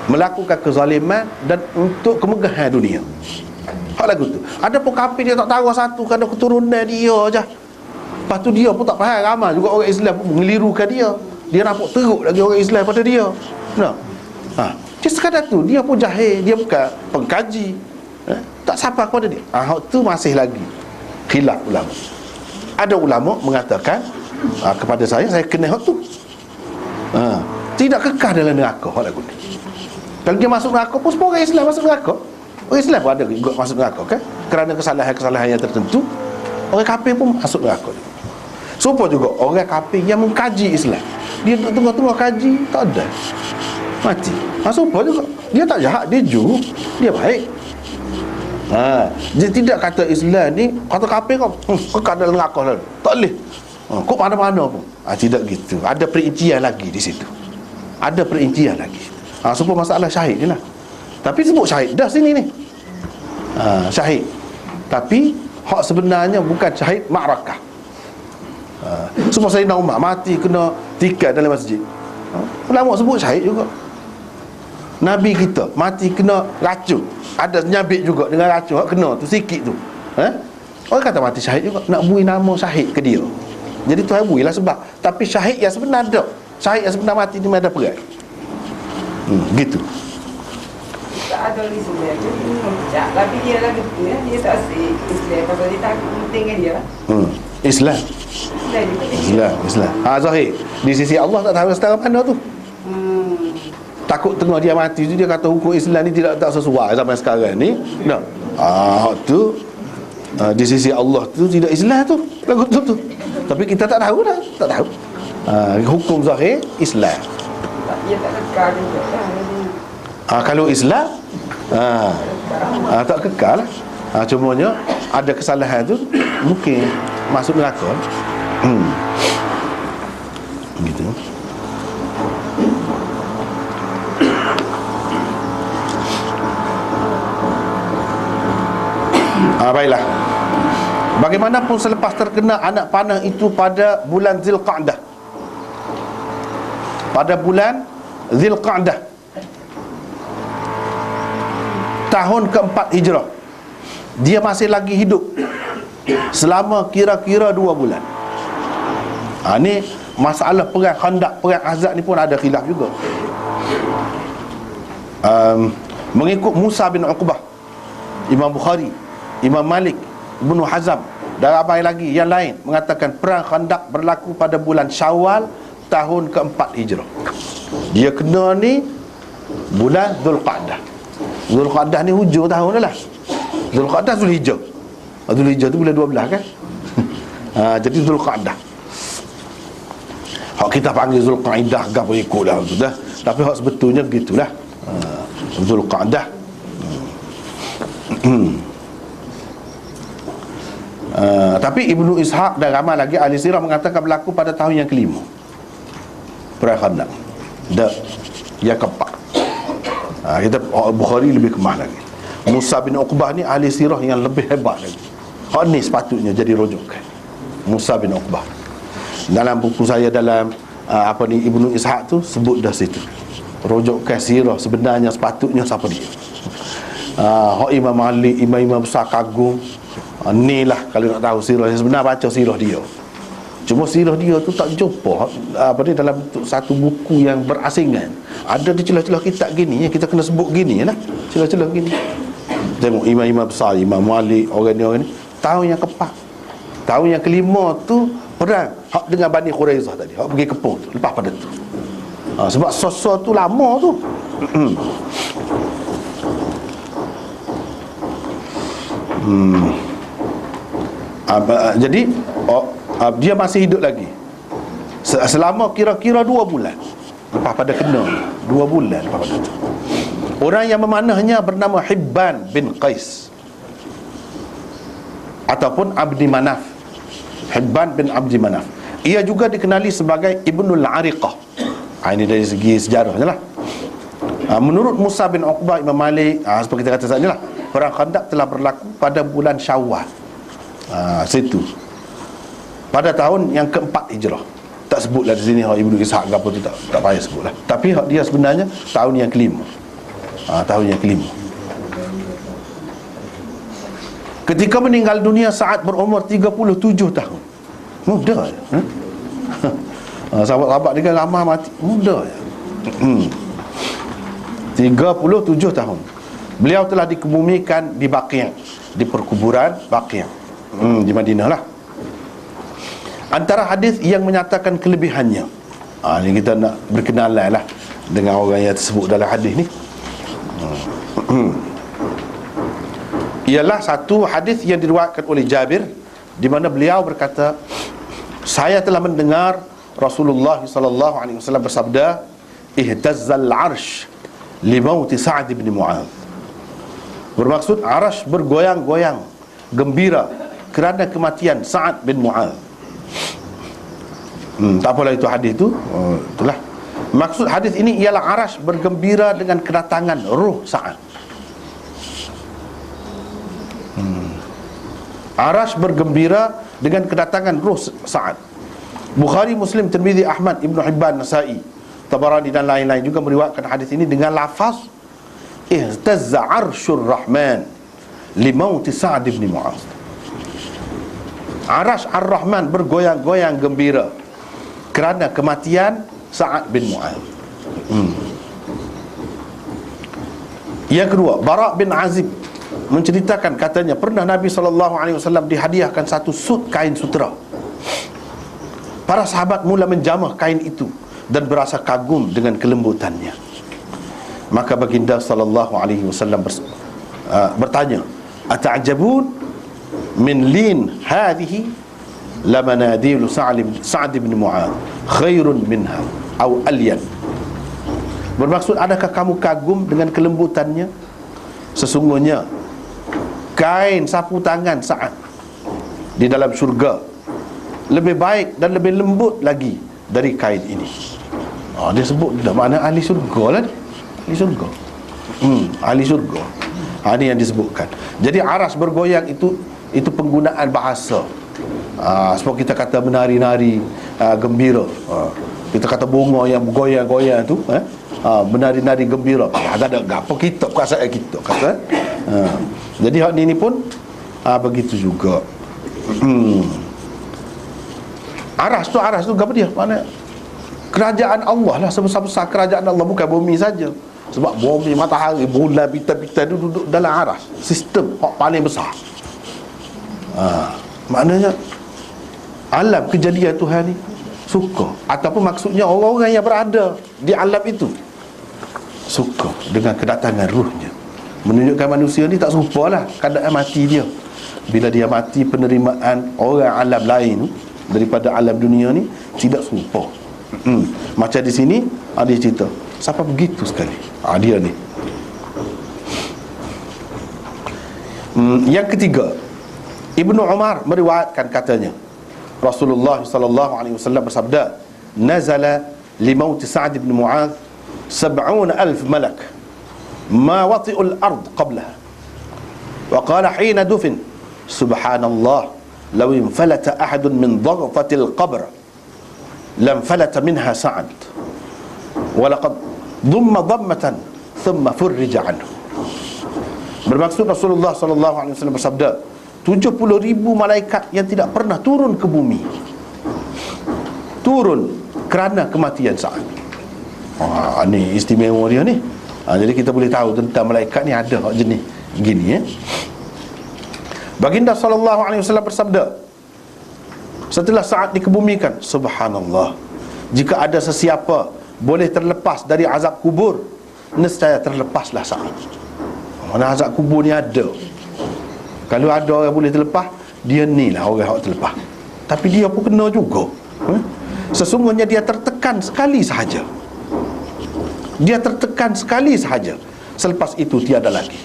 melakukan kezaliman dan untuk kemegahan dunia. Hak lagu tu. Ada pun kafir dia tak tahu satu kerana keturunan dia aja. Lepas tu dia pun tak faham, ramai juga orang Islam pun mengelirukan dia. Dia nampak teruk lagi orang Islam pada dia. Dia sekadar tu, dia pun jahil, dia bukan pengkaji, tak sampai kepada dia. Hak tu masih lagi khilaf ulama. Ada ulama mengatakan kepada saya kena hak tu. Tidak kekal dalam neraka hak lagu ni. Kalau dia masuk neraka pun semua orang Islam masuk neraka. Orang Islam pun ada juga masuk neraka kan, kerana kesalahan-kesalahan yang tertentu. Orang kafir pun masuk neraka. Supaya juga orang kafir yang mengkaji Islam, dia tengah-tengah kaji tak ada, mati. Supaya juga dia tak jahat, dia jujur, dia baik. Dia tidak kata Islam ni, kata kafir kau kekal dalam neraka lah, tak boleh. Kau mana-mana pun. Tidak gitu. Ada perincian lagi di situ. Ada perincian lagi. Supaya masalah syahid ni lah. Tapi sebut syahid dah sini ni. Syahid. Tapi hak sebenarnya bukan syahid ma'rakah. Semua Sayyidina Umar mati kena tikar dalam masjid. Ulama sebut syahid juga. Nabi kita mati kena racun, ada nyabit juga dengan racun, hak kena tu sikit tu. Orang kata mati syahid juga. Nak beri nama syahid ke dia, Jadi Tuhan berilah sebab. Tapi syahid yang sebenar tak. Syahid yang sebenar mati ni ada perang. Gitu. Tak ada Islam tu muncak. Tapi dia lah betul ya. Dia tak si Islam. Pasal dia takut penting kan dia. Islam. Islam. Zahir. Di sisi Allah tak tahu setara mana tu. Takut tengah dia mati tu dia kata hukum Islam ni tak sesuai zaman sekarang ni. Tak. Tu di sisi Allah tu tidak Islam tu. Lagu tu. Tapi kita tak tahu dah. Tak tahu. Hukum zahir Islam. Dia tak kekal juga lah. Kalau Islam tak kekal lah. Cumanya ada kesalahan tu mungkin masuk neraka. Gitu. Baiklah. Bagaimanapun selepas terkena anak panah itu pada bulan Zulqa'dah. Pada bulan Zulqa'dah tahun keempat Hijrah, dia masih lagi hidup selama kira-kira 2 bulan. Ni masalah perang Khandaq, perang Ahzab ni pun ada khilaf juga. Mengikut Musa bin Uqbah, Imam Bukhari, Imam Malik, Ibnu Hazm dan ramai lagi yang lain mengatakan perang Khandaq berlaku pada bulan Syawal tahun keempat Hijrah. Dia kena ni bulan Zulqa'dah. Zulqa'dah ni hujung tahun dah lah. Zulqa'dah Zulhijjah. Zulhijjah tu bulan 12 kan. Jadi Zulqa'dah. Hak kita panggil Zulqa'dah gapo ikutlah tu dah. Tapi hak sebetulnya begitulah. Zulqa'dah. Tapi Ibnu Ishaq dan ramai lagi ahli sirah mengatakan berlaku pada tahun yang kelima perang Khandaq. Yang keempat. Kita Bukhari lebih kemah lagi. Musa bin Uqbah ni ahli sirah yang lebih hebat lagi. Hak ni sepatutnya jadi rujukan. Musa bin Uqbah. Dalam buku saya dalam Ibnu Ishaq tu sebut dah situ. Rujukan sirah sebenarnya sepatutnya siapa dia. Hak Imam Malik, imam-imam besar kagum. Ni lah kalau nak tahu sirah yang sebenar, baca sirah dia. Cuma sirah dia tu tak jumpa dalam bentuk satu buku yang berasingan. Ada di celah-celah kitab gini, kita kena sebut gini lah. Celah-celah gini. Tengok imam-imam besar, Imam Malik, orang ni tahun yang keempat. Tahun yang kelima tu perang hak dengan Bani Quraizah tadi. Hak pergi kepung tu, lepas pada tu. Sebab sosok tu lama tu. Jadi dia masih hidup lagi selama kira-kira 2 bulan lepas pada kena 2 bulan lepas pada itu. Orang yang memanahnya bernama Hibban bin Qais ataupun Abdi Manaf. Hibban bin Abdi Manaf. Ia juga dikenali sebagai Ibnul Ariqah. Ini dari segi sejarahnya lah. Menurut Musa bin Uqbah, Imam Malik, seperti kita kata saja lah, perang Khandaq telah berlaku pada bulan Syawal. Situ pada tahun yang keempat Hijrah. Tak sebutlah di sini Ibnu Ishaq apa tu, tak payah sebutlah. Tapi dia sebenarnya tahun yang kelima. Tahun yang kelima. Ketika meninggal dunia Sa'ad berumur 37 tahun. Muda ya. Sahabat-sahabat dia kan ramai mati muda ya. 37 tahun. Beliau telah dikebumikan di Baqi', di perkuburan Baqi', di Madinah lah. Antara hadis yang menyatakan kelebihannya, ni kita nak berkenalan lah dengan orang yang tersebut dalam hadis ni. Ialah satu hadis yang diriwayatkan oleh Jabir, di mana beliau berkata, saya telah mendengar Rasulullah sallallahu alaihi wasallam bersabda, ihtazzal arsh li mauti Sa'd bin Mu'adz. Bermaksud arsh bergoyang-goyang gembira kerana kematian Sa'ad bin Mu'adz. Tak apalah itu hadis tu. Itulah. Maksud hadis ini ialah arsh bergembira dengan kedatangan ruh Sa'ad. Arsh bergembira dengan kedatangan ruh Sa'ad. Bukhari, Muslim, Tirmizi, Ahmad, Ibnu Hibban, Nasa'i, Tabarani dan lain-lain juga meriwayatkan hadis ini dengan lafaz ihtazza arsyur rahman li mauti Sa'd bin Mu'adz. Arash Ar-Rahman bergoyang-goyang gembira kerana kematian Sa'ad bin Mu'adh. Yang kedua, Bara' bin Azib menceritakan, katanya pernah Nabi SAW dihadiahkan satu sut kain sutera. Para sahabat mula menjamah kain itu dan berasa kagum dengan kelembutannya. Maka baginda SAW bertanya, ata'jabun min lin hadhihi lamanadilu Sa'd bin Mu'adh khairun minha atau alyan. Bermaksud, adakah kamu kagum dengan kelembutannya? Sesungguhnya kain sapu tangan Sa'ad di dalam syurga lebih baik dan lebih lembut lagi dari kain ini. Dia sebut dah mana ahli syurga lah. Ahli syurga. Ahli syurga. Ini yang disebutkan. Jadi aras bergoyang itu penggunaan bahasa. Sebab kita kata menari-nari gembira. Kita kata bunga yang bergoyang-goyang tu, menari-nari gembira. Tak ada apa kita perasaan kita kata. Jadi hak ni pun begitu juga. Aras tu apa dia? Mana kerajaan Allah lah, sebesar-besar kerajaan Allah, bukan bumi saja. Sebab bumi, matahari, bulan, bintang-bintang itu duduk dalam aras. Sistem hak paling besar. Maknanya alam kejadian Tuhan ni suka, ataupun maksudnya orang-orang yang berada di alam itu suka dengan kedatangan ruhnya, menunjukkan manusia ni tak serupalah keadaan mati dia. Bila dia mati, penerimaan orang alam lain daripada alam dunia ni tidak serupa. Macam di sini dia cerita, siapa begitu sekali. Dia ni. Yang ketiga, Ibnu Umar meriwayatkan, katanya Rasulullah sallallahu alaihi wasallam bersabda, nazala li maut Sa'd bin Mu'adh 70,000 malak ma wati'ul ard qablaha wa qala hina dufin subhanallah law infalata ahadun min dhaghfatil qabr lam falata minha Sa'd wa laqad dhamma dhammatan thumma furrija anhu. Bermaksud Rasulullah sallallahu alaihi wasallam bersabda, 70,000 malaikat yang tidak pernah turun ke bumi, turun kerana kematian Sa'ad. Ni istimewa dia ni. Jadi kita boleh tahu tentang malaikat ni ada jenis gini. Baginda sallallahu alaihi wasallam bersabda, setelah Sa'ad dikebumikan, subhanallah, jika ada sesiapa boleh terlepas dari azab kubur, nescaya terlepaslah Sa'ad. Mana azab kubur ni ada. Kalau ada orang boleh terlepas, dia ni lah orang yang terlepas. Tapi dia pun kena juga. Sesungguhnya dia tertekan sekali sahaja. Dia tertekan sekali sahaja. Selepas itu tiada lagi.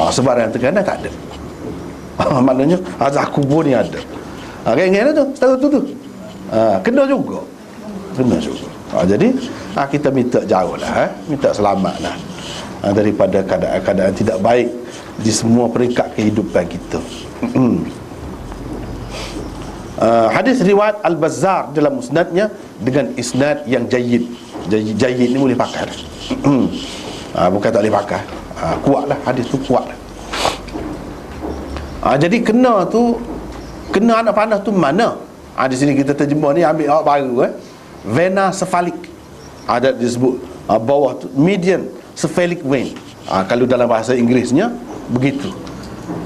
Sebarang tekanan tak ada. Maknanya azab kubur ni ada. Ingat tu, setahu tu. Kena juga. Kena juga. Jadi kita minta jauh lah, minta selamat lah daripada keadaan-keadaan tidak baik di semua peringkat kehidupan kita. Hadis riwayat Al-Bazzar dalam musnadnya dengan isnad yang jayyid. Jayyid ni boleh pakai. Bukan tak boleh pakai. Kuatlah, hadis tu kuatlah. Jadi kena anak panah tu mana? Di sini kita terjemah ni, ambil awak baru vena cephalic. Ada disebut bawah tu median cephalic vein. Kalau dalam bahasa Inggerisnya begitu.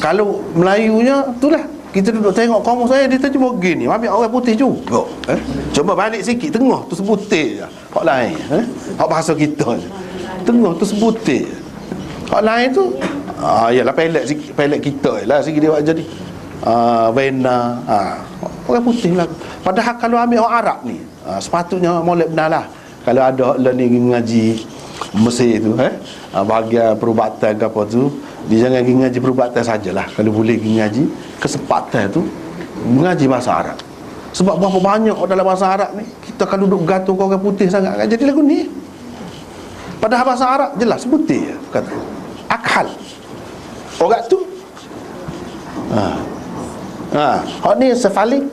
Kalau Melayunya itulah, kita duduk tengok kaum saya dia terjemah gini, ambil orang putih juga. Cuba balik sikit, tengah tu sebutir je. Hak lain, hak bahasa kita je. Tengah tu sebutir je. Hak lain tu yalah pelet sikit, pelet kita lah sikit dia buat jadi. Vena, orang putih lah. Padahal kalau ambil orang Arab ni, sepatutnya molek benar lah. Kalau ada hak ni ngaji Mesir tu, bahagian perubatan ke apa tu, dia jangan pergi ngaji perubatan sajalah. Kalau boleh pergi ngaji kesempatan tu, mengaji bahasa Arab. Sebab berapa banyak dalam bahasa Arab ni, kita kalau duduk gantung ke orang putih sangat, jadi lagu ni. Padahal bahasa Arab jelas putih kata akhal orang tu. Hak ni cephalic,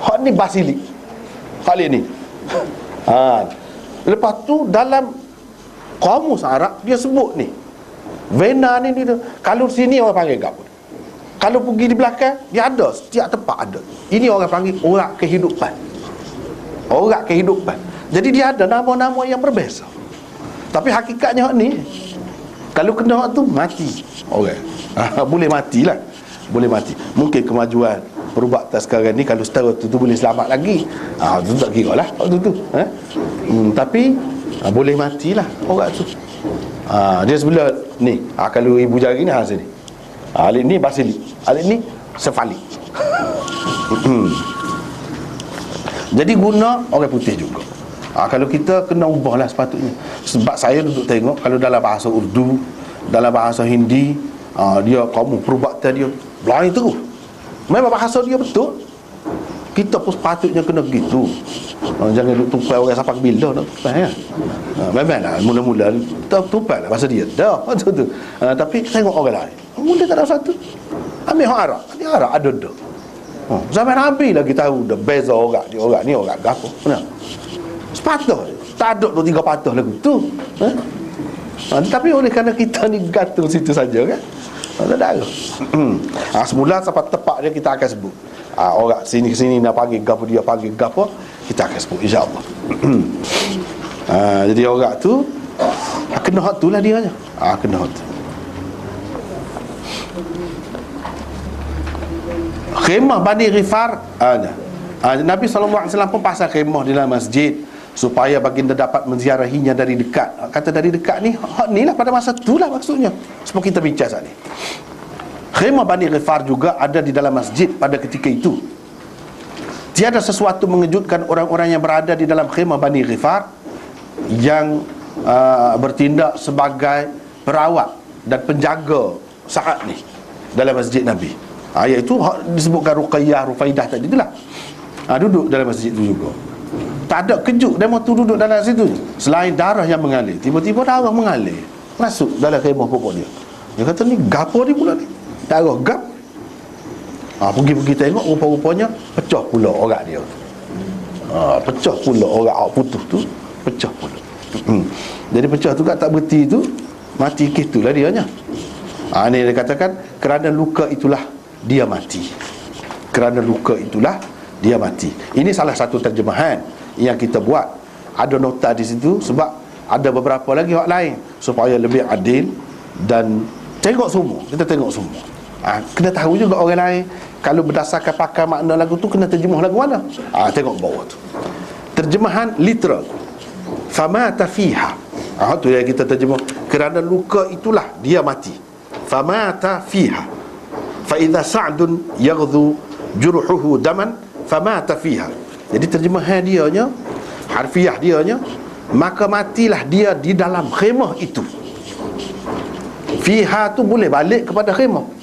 hak ni basilik, hak ni. Lepas tu dalam kamus Arab dia sebut ni vena ni, kalau sini orang panggil apa? Kalau pergi di belakang, dia ada, setiap tempat ada. Ini orang panggil orang kehidupan. Orang kehidupan. Jadi dia ada nama-nama yang berbeza. Tapi hakikatnya ni, kalau kena hak tu mati orang. Boleh matilah. Boleh mati. Mungkin kemajuan perubatan sekarang ni, kalau setara tu boleh selamat lagi. Tu tak kira lah tu. Tapi boleh matilah orang tu. Dia sebelah ni. Kalau ibu jari ni sini. Alik ni basilik, alik ni sefalik. Jadi guna orang putih juga. Kalau kita kena ubahlah sepatutnya. Sebab saya duduk tengok, kalau dalam bahasa Urdu, dalam bahasa Hindi, dia kamu perubatan dia lain terus. Memang bahasa dia betul. Kita pun sepatutnya kena begitu. Jangan duduk tupai orang sampai bila nak tupai kan. Memanglah mula-mula tupai lah bahasa dia. Dah tu. Tapi tengok orang lain. Mula tak ada satu. Ambil orang Arab. Dia Arab ada. Zaman Nabi lagi tahu dah beza orang ni orang gapo. Benar. Sepatah. Tak ada 2-3 patah lagu tu. Tapi oleh kerana kita ni gantung situ saja kan. Tak ada. Semula sampai tepat dia kita akan sebut. Orang sini nak panggil gapo, dia panggil gapo, kita akan sebut insya-Allah. Jadi orang tu kena hak tu lah dia nya. Kena hak tu. Khemah Bani Ghifar Nabi SAW pun pasang khemah di dalam masjid supaya baginda dapat menziarahinya dari dekat. Kata dari dekat ni, hak ni lah pada masa tu lah maksudnya. Seperti kita bincang saat ni. Khemah Bani Ghifar juga ada di dalam masjid pada ketika itu. Tiada sesuatu mengejutkan orang-orang yang berada di dalam khemah Bani Ghifar yang bertindak sebagai perawat dan penjaga saat ni dalam masjid Nabi. Iaitu disebutkan Ruqayyah, Rufaidah tadi itulah. Duduk dalam masjid itu juga. Tak ada kejut demo tu duduk dalam situ. Selain darah yang mengalir, tiba-tiba darah mengalir masuk dalam khemah pokok dia. Dia kata ni gapo ni pula ni? Darah gap. Pergi-pergi tengok, rupa-rupanya pecah pula orang dia. Pecah pula orang putus tu, pecah pula. Jadi pecah tu tak berhenti tu, mati gitulah dia nya. Ini dia katakan kerana luka itulah dia mati. Kerana luka itulah dia mati. Ini salah satu terjemahan yang kita buat. Ada nota di situ sebab ada beberapa lagi hak lain supaya lebih adil dan tengok semua. Kita tengok semua. Kena tahu juga orang lain kalau berdasarkan pakar makna lagu tu kena terjemah lagu mana. Tengok bawah tu. Terjemahan literal. Famata fiha. Tu yang kita terjemah. Kerana luka itulah dia mati. Famata fiha. Fa idza sa'dun yaghdu juruhuhu daman famata fiha. Jadi terjemahan dia nya, harfiah dia nya, maka matilah dia di dalam khemah itu. Fiha tu boleh balik kepada khemah.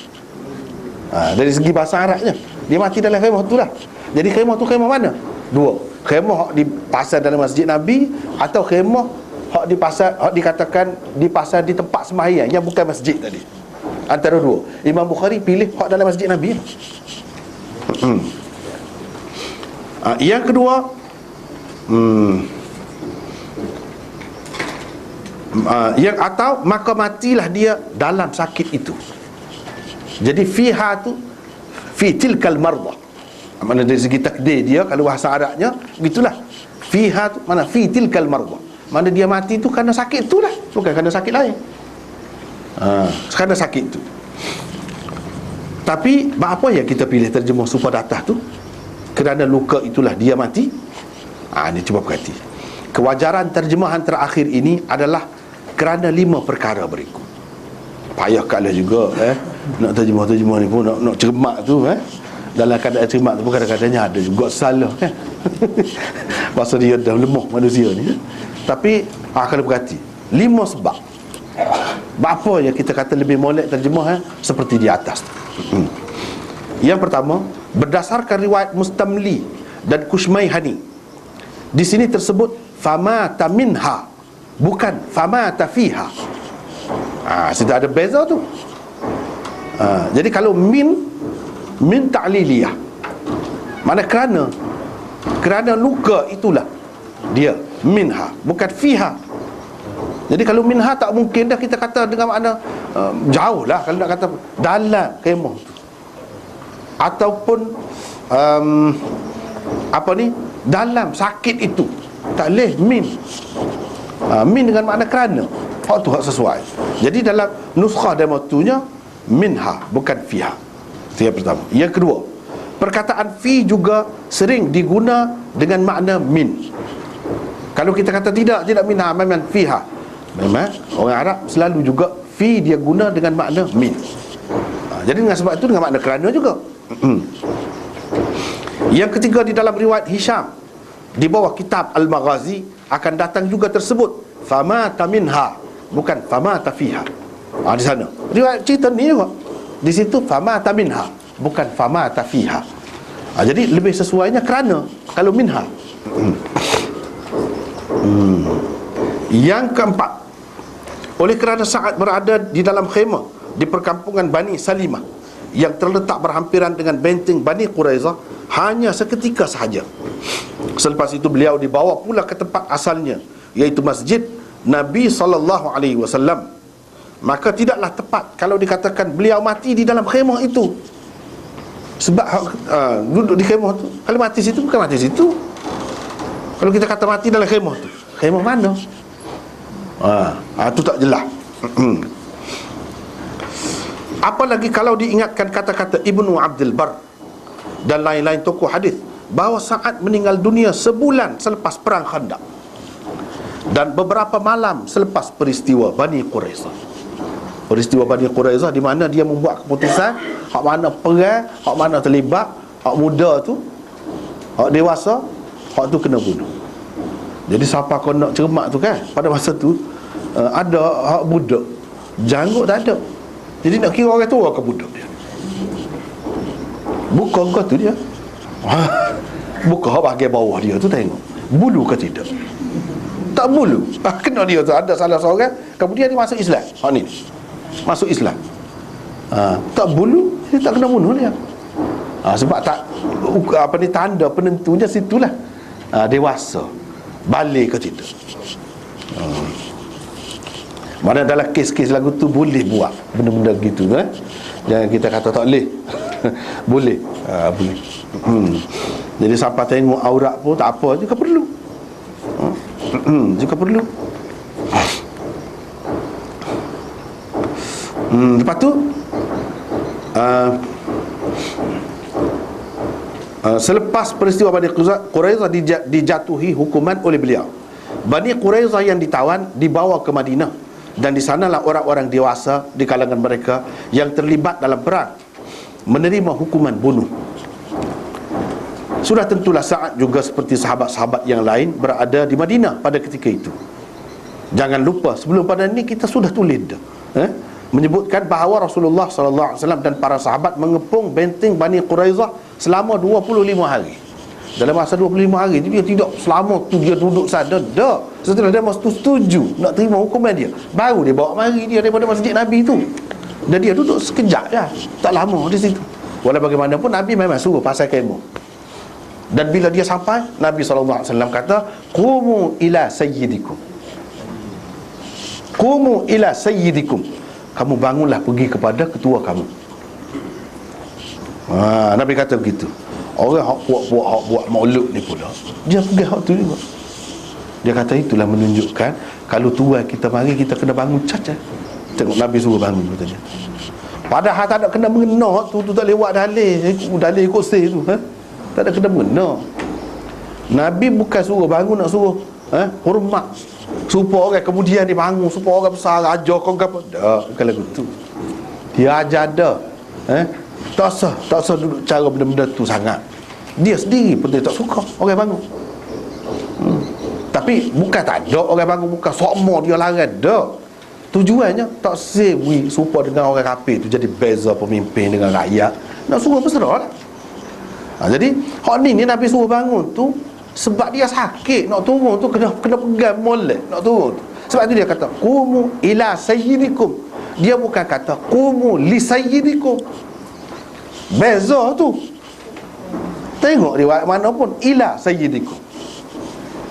Dari segi bahasa Arabnya, dia mati dalam khemah tu lah. Jadi khemah tu khemah mana? Dua. Khemah hak dipasang dalam masjid Nabi atau khemah hak dipasang, hak dikatakan dipasang di tempat sembahyang yang bukan masjid tadi. Antara dua. Imam Bukhari pilih hak dalam masjid Nabi. Yang kedua, yang atau maka matilah dia dalam sakit itu. Jadi fiha tu fi tilkal mardah. Mana dari segi takdir dia, kalau bahasa Arabnya begitulah. Fiha tu mana fi tilkal mardah. Mana dia mati tu kerana sakit tu lah, bukan kerana sakit lain. Kerana sakit tu. Tapi apa yang kita pilih terjemah super atas tu? Kerana luka itulah dia mati. Ni cuba perhati. Kewajaran terjemahan terakhir ini adalah kerana 5 perkara berikut. Payah kalah juga nak terjemah ni pun nak cermat tu dalam keadaan cermat tu pun kadang-kadangnya ada juga salah kan. Pasal dia dah lemah manusia ni. Tapi kalau perhati 5 sebab. Apa yang kita kata lebih molek terjemah seperti di atas tu. Yang pertama, berdasarkan riwayat Mustamli dan Kushmayhani, di sini tersebut famata minha, bukan famata fiha. Sudah ada beza tu. Jadi kalau min ta'liliyah, mana kerana luka itulah dia minha, bukan fiha. Jadi kalau minha tak mungkin dah kita kata dengan makna jauh lah kalau nak kata dalam kemah tu. ataupun dalam sakit itu. Tak boleh min. Min dengan makna kerana. Hak tu hak sesuai. Jadi dalam nuskhah demo tunya minha, bukan fiha. Itu yang pertama. Yang kedua, perkataan fi juga sering diguna dengan makna min. Kalau kita kata tidak minha, memang fiha. Memang orang Arab selalu juga fi dia guna dengan makna min. Jadi dengan sebab itu dengan makna kerana juga. Yang ketiga, di dalam riwayat Hisham di bawah kitab Al-Maghazi akan datang juga tersebut famata minha, bukan famata fiha. Di sana riwayat cerita ni juga, di situ famata minha, bukan famata fiha. Jadi lebih sesuainya kerana. Kalau minha. Yang keempat, oleh kerana Sa'ad berada di dalam khemah di perkampungan Bani Salimah yang terletak berhampiran dengan benteng Bani Quraizah hanya seketika sahaja. Selepas itu beliau dibawa pula ke tempat asalnya, iaitu masjid Nabi SAW. Maka tidaklah tepat kalau dikatakan beliau mati di dalam khemah itu. Sebab duduk di khemah tu, kalau mati situ bukan mati situ. Kalau kita kata mati dalam khemah tu, khemah mana? Itu tak jelas. Apalagi kalau diingatkan kata-kata Ibnu Abdul Bar dan lain-lain tokoh hadis bahawa Sa'ad meninggal dunia sebulan selepas perang Khandaq dan beberapa malam selepas peristiwa Bani Quraizah. Peristiwa Bani Quraizah di mana dia membuat keputusan hak mana perang, hak mana terlibat, hak muda tu, hak dewasa, hak tu kena bunuh. Jadi siapa kau nak cermat tu kan, pada masa tu ada hak budak, janggut tak ada. Jadi nak kira orang tua ke budak dia. Buka kau tu dia. Buka bahagian bawah dia tu, tengok bulu ke tidak. Tak bulu. Kena dia tu, ada salah seorang, kemudian dia masuk Islam. Ni masuk Islam. Tak bulu, dia tak kena bunuh dia. Sebab tak tanda penentunya situlah. Dewasa, balik ke tidak. Mana dalam kes-kes lagu tu boleh buat benda-benda gitu kan. Jangan kita kata tak boleh. Boleh. Boleh. Jadi siapa tengok aurat pun tak apa, juga perlu. Juga perlu. Lepas tu selepas peristiwa Bani Quraizah dijatuhi hukuman oleh beliau, Bani Quraizah yang ditawan dibawa ke Madinah, dan di sanalah orang-orang dewasa di kalangan mereka yang terlibat dalam perang menerima hukuman bunuh. Sudah tentulah Sa'ad juga seperti sahabat-sahabat yang lain berada di Madinah pada ketika itu. Jangan lupa sebelum pada ini kita sudah tulis menyebutkan bahawa Rasulullah SAW dan para sahabat mengepung benteng Bani Quraizah selama 25 hari. Dalam masa 25 hari dia tidak selama tu dia duduk sana. Dah, setelah dia setuju nak terima hukuman dia, baru dia bawa mari dia daripada masjid Nabi tu. Dan dia duduk sekejap dah, tak lama di situ. Walau bagaimanapun Nabi memang suruh pasal kemah. Dan bila dia sampai, Nabi SAW kata, "Qumu ila sayyidikum." Qumu ila sayyidikum. Kamu bangunlah pergi kepada ketua kamu. Nabi kata begitu. Orang hak buat maulud ni pula, dia pergi hak tu juga. Dia kata itulah menunjukkan kalau tuan kita mari, kita kena bangun cacat. Tengok Nabi suruh bangun katanya. Padahal tak ada kena mengena hak tu tak lewat dalil kursi tu, tak ada kena mengena. Nabi bukan suruh bangun, nak suruh hormat supaya orang kemudian dia bangun, supaya orang besar raja kau apa. Bukan lagu tu. Dia ajar dah. Tak sah duduk cara benda-benda tu sangat. Dia sendiri pun dia tak suka orang bangun. Tapi bukan tak ada orang bangun, bukan semua dia larang dah. Tujuannya tak sewi supaya dengan orang kafir tu jadi beza pemimpin dengan rakyat. Nak suruh berserah lah. Jadi hak ni Nabi suruh bangun tu sebab dia sakit, nak turun tu kena pegang molek nak turun tu. Sebab tu dia kata qumu ila sayyidikum. Dia bukan kata qumu li sayyidikum. Beza tu. Tengok riwayat mana pun ila sayyidikum.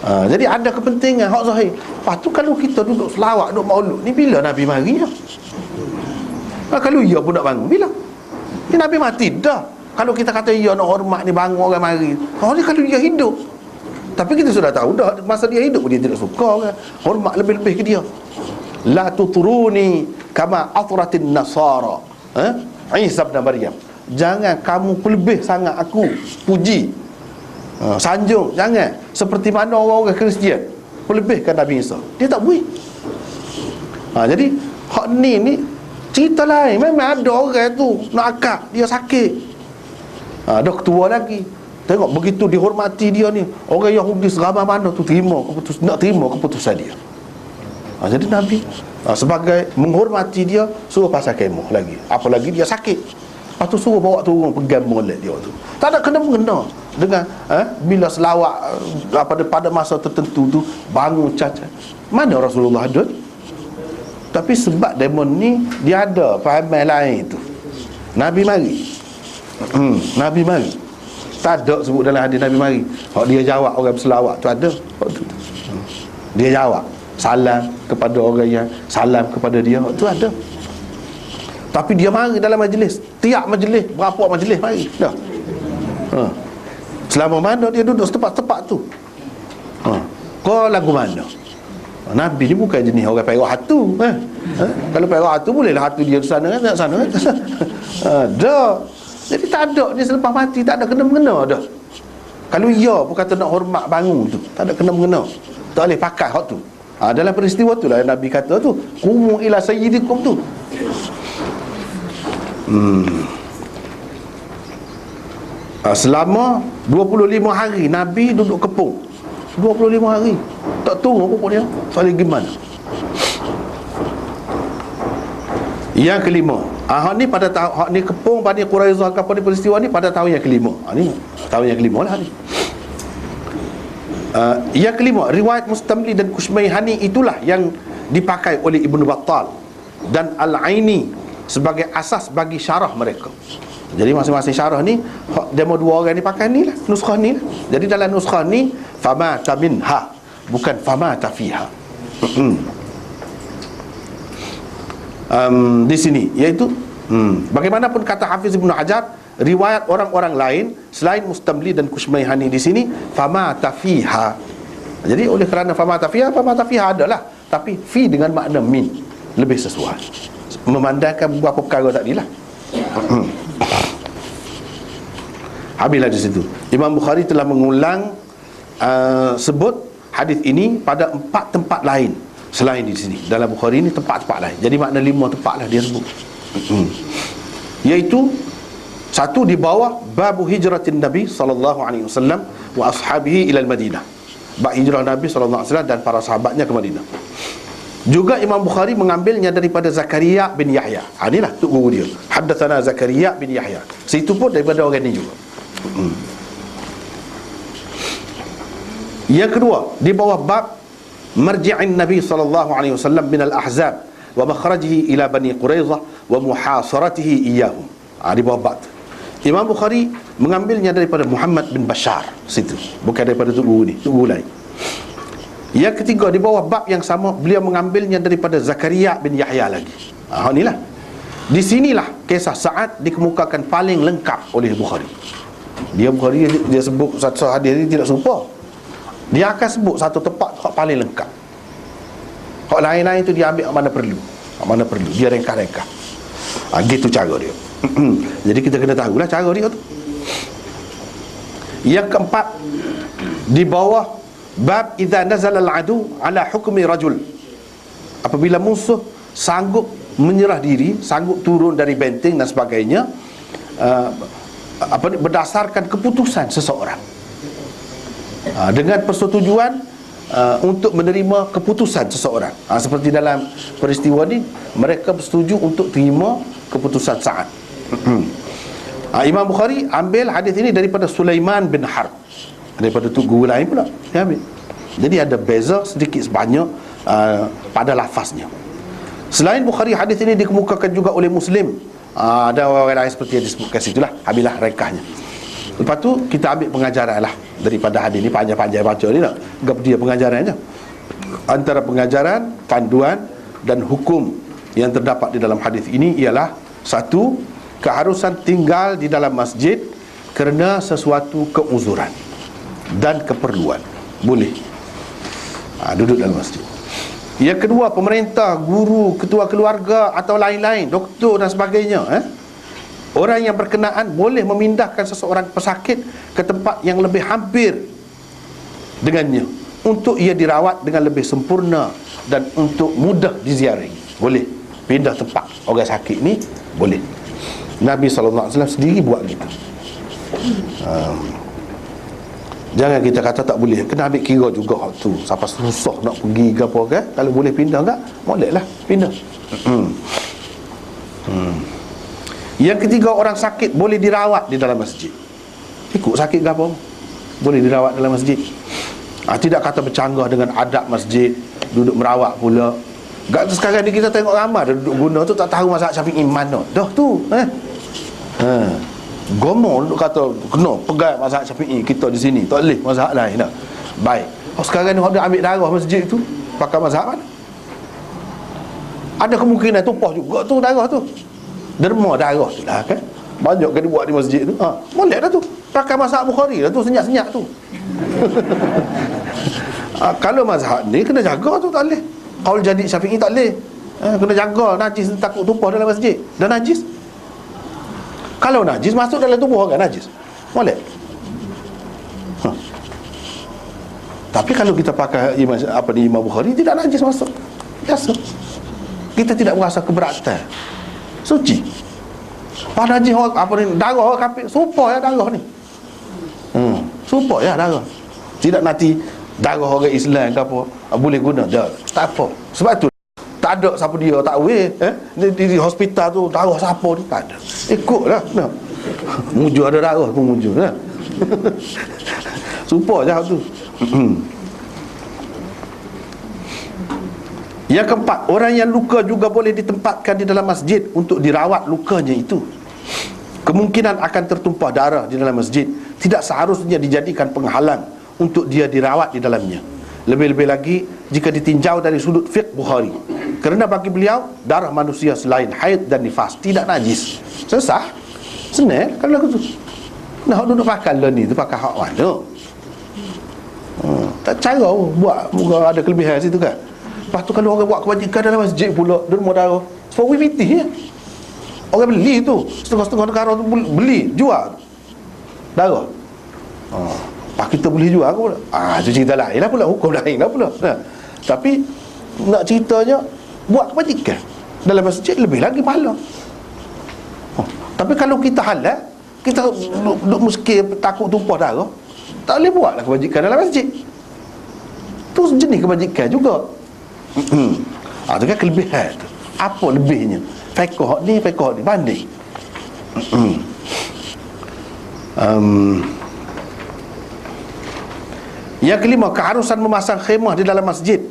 Jadi ada kepentingan hak zahir. Lepas tu kalau kita duduk selawat, duduk maulud ni, bila Nabi mari ya? Kalau ia pun nak bangun bila? Ni Nabi mati dah. Kalau kita kata ya nak hormat ni, bangun orang mari, ni kalau dia hidup. Tapi kita sudah tahu dah, masa dia hidup dia tidak suka kan? Hormat lebih-lebih ke dia. La tuturuni kama atratin nasara, Isa bin Maryam. Jangan kamu pelebih sangat aku, puji, sanjung, jangan seperti mana orang-orang Kristian pelebihkan Nabi Isa. Dia tak boleh. Jadi hak ni cerita lain. Memang ada orang tu nak akak, dia sakit, dah ketua lagi. Tengok begitu dihormati dia ni, orang Yahudi seramai mana tu nak terima keputusan dia. Jadi Nabi sebagai menghormati dia, suruh pasal kemah lagi. Apalagi dia sakit, lepas tu suruh bawa turun, pegang molek dia tu. Tak ada kena-mengena dengan bila selawat pada masa tertentu tu bangun cacat. Mana Rasulullah ada? Tapi sebab demon ni dia ada fahaman lain tu, Nabi mari. Nabi mari. Tak ada sebut dalam hadis Nabi mari. Hak dia jawab orang berselawat tu ada. Dia jawab salam kepada orang yang salam kepada dia, tu ada. Tapi dia mari dalam majlis, tiap majlis, berapa majlis mari dah. Selama mana dia duduk setempat-tempat tu, kau lagu mana? Nabi ni bukan jenis orang perak hatu. Kalau perak hatu bolehlah hatu dia di sana kan, tak sana kan. Dah. Jadi tak ada ni selepas mati, tak ada kena-mengena dah. Kalau ia pun kata nak hormat bangun tu, tak ada kena-mengena, tak boleh pakai hak tu. Dalam peristiwa tu lah Nabi kata tu, kumu ila sayyidikum tu. Selama 25 hari Nabi duduk kepung. 25 hari tak turun apa pun dia. Soalnya gimana? Yang kelima, hak ni pada tahun, hak ni kepung Bani Quraizah apa ni peristiwa ni pada tahun yang kelima. Ni tahun yang kelima lah ni. Yang kelima, riwayat Mustamli dan Kushmayhani itulah yang dipakai oleh Ibnu Battal dan Al-Aini sebagai asas bagi syarah mereka. Jadi masing-masing syarah ni demo dua orang ni pakai ni lah, nuskah ni lah. Jadi dalam nuskah ni fama taminha, bukan fama tafiha. Di sini iaitu bagaimanapun kata Hafiz Ibnu Hajar, riwayat orang-orang lain selain Mustamli dan Kushmayhani di sini fama tafiha. Jadi oleh kerana fama tafiha adalah, tapi fi dengan makna min lebih sesuai, memandangkan beberapa perkara tadi lah. Habislah di situ. Imam Bukhari telah mengulang sebut hadis ini pada 4 tempat lain selain di sini. Dalam Bukhari ini tempat-tempat lain. Jadi makna 5 tempat lah dia sebut. Iaitu satu di bawah babu hijratin Nabi sallallahu alaihi wasallam wa ashabihi ila Madinah. Bab hijrah Nabi sallallahu alaihi wasallam dan para sahabatnya ke Madinah. Juga Imam Bukhari mengambilnya daripada Zakaria bin Yahya. Inilah tu guru dia. Haddatsana Zakaria bin Yahya. Situ pun daripada orang ni juga. Yang kedua, di bawah bab marji'in Nabi sallallahu alaihi wasallam min al-ahzab wa makhrajihi ila Bani Quraizah wa muhasaratihi iyyahum. Di bawah bab Imam Bukhari mengambilnya daripada Muhammad bin Bashar situ, bukan daripada tu guru ni, tu guru lain. Yang ketiga, di bawah bab yang sama beliau mengambilnya daripada Zakaria bin Yahya lagi. Inilah. Di sinilah kisah Sa'ad dikemukakan paling lengkap oleh Bukhari. Bukhari dia sebut satu hadis ni tidak serupa. Dia akan sebut satu tempat hak paling lengkap. Hak lain-lain tu dia ambil mana perlu. Mana perlu dia ringkas-ringkas. Gitu cara dia. Jadi kita kena tahulah cara dia tu. Yang keempat, di bawah bab idza nazala al-adu ala hukmi rajul. Apabila musuh sanggup menyerah diri, sanggup turun dari benteng dan sebagainya, berdasarkan keputusan seseorang, dengan persetujuan untuk menerima keputusan seseorang. Seperti dalam peristiwa ni, mereka bersetuju untuk terima keputusan Sa'ad. Imam Bukhari ambil hadis ini daripada Sulaiman bin Harb, daripada tu guru lain pula dia ambil. Jadi ada beza sedikit sebanyak pada lafaznya. Selain Bukhari, hadis ini dikemukakan juga oleh Muslim. Ada orang lain seperti yang disebutkan situlah. Habislah rekahnya. Lepas tu kita ambil pengajaran lah daripada hadis ni. Panjang-panjang baca ni lah, gap dia pengajarannya. Antara pengajaran, panduan dan hukum yang terdapat di dalam hadis ini ialah: satu, keharusan tinggal di dalam masjid kerana sesuatu keuzuran dan keperluan, boleh duduk dalam masjid. Yang kedua, pemerintah, guru, ketua keluarga atau lain-lain, doktor dan sebagainya, orang yang berkenaan boleh memindahkan seseorang pesakit ke tempat yang lebih hampir dengannya untuk ia dirawat dengan lebih sempurna dan untuk mudah diziarahi. Boleh pindah tempat orang sakit ni, boleh. Nabi SAW sendiri buat gitu. Jangan kita kata tak boleh, kena ambil kira juga tu. Siapa susah nak pergi ke apa kan? Kalau boleh pindah enggak, boleh lah pindah. Yang ketiga, orang sakit boleh dirawat di dalam masjid. Ikut sakit ke apa, boleh dirawat dalam masjid. Tidak kata bercanggah dengan adab masjid, duduk merawat pula. Sekarang ni kita tengok ramai dia duduk guna tu, tak tahu mazhab Syafi'i mana dah tu. Gomol duk kata kena pegang mazhab Syafi'i, kita di sini tak boleh mazhab lain dah. Baik. Sekarang ni dia ambil darah masjid tu, pakai mazhab mana? Ada kemungkinan tumpah juga tu darah tu. Derma darah tu lah kan. Banyak kan buat di masjid tu. Boleh dah tu. Pakai mazhab Bukhari dah tu, senyap-senyap tu. Kalau mazhab ni kena jaga tu, tak boleh. Qaul jadi Syafi'i tak boleh. Kena jaga, najis takut tumpah dalam masjid. Dah najis. Kalau najis masuk dalam tubuh orang najis, boleh. Tapi kalau kita pakai Imam Bukhari, tidak najis masuk, biasa. Kita tidak merasa keberatan, suci. Najis orang darah orang kafir, supaya darah ni. Supaya darah. Tidak nanti darah orang Islam ke apa boleh guna dah. Tak apa. Sebab tu tak ada siapa dia tak boleh di hospital tu darah siapa ni, tak ada. Ikutlah nah. Mujur ada darah pun mujur nah. Supaya je tu. Yang keempat, orang yang luka juga boleh ditempatkan di dalam masjid untuk dirawat lukanya itu. Kemungkinan akan tertumpah darah di dalam masjid tidak seharusnya dijadikan penghalang untuk dia dirawat di dalamnya. Lebih-lebih lagi jika ditinjau dari sudut fiqh Bukhari, kerana bagi beliau darah manusia selain haid dan nifas tidak najis. Sesah, senang kalau lagu tu. Nak duduk pakai lah ni tu, pakai hak mana? Tak cara buat muka ada kelebihan situ kan. Lepas tu kalau orang buat kebajikan dalam masjid pula, derma darah, sepuluh fitih ya. Orang beli tu, setengah-setengah negara tu beli, jual darah. Pak kita boleh jual ke pula? Itu cerita lain lah pula, hukum lain lah pula. Tapi nak ceritanya, buat kebajikan dalam masjid lebih lagi pahala. Tapi kalau kita halal, kita duk mesti takut tumpah darah, tak boleh buat lah kebajikan dalam masjid. Tu jenis kebajikan juga. Itu kan kelebihan tu. Apa lebihnya? Fiqh ni banding. Yang kelima, keharusan memasang khemah di dalam masjid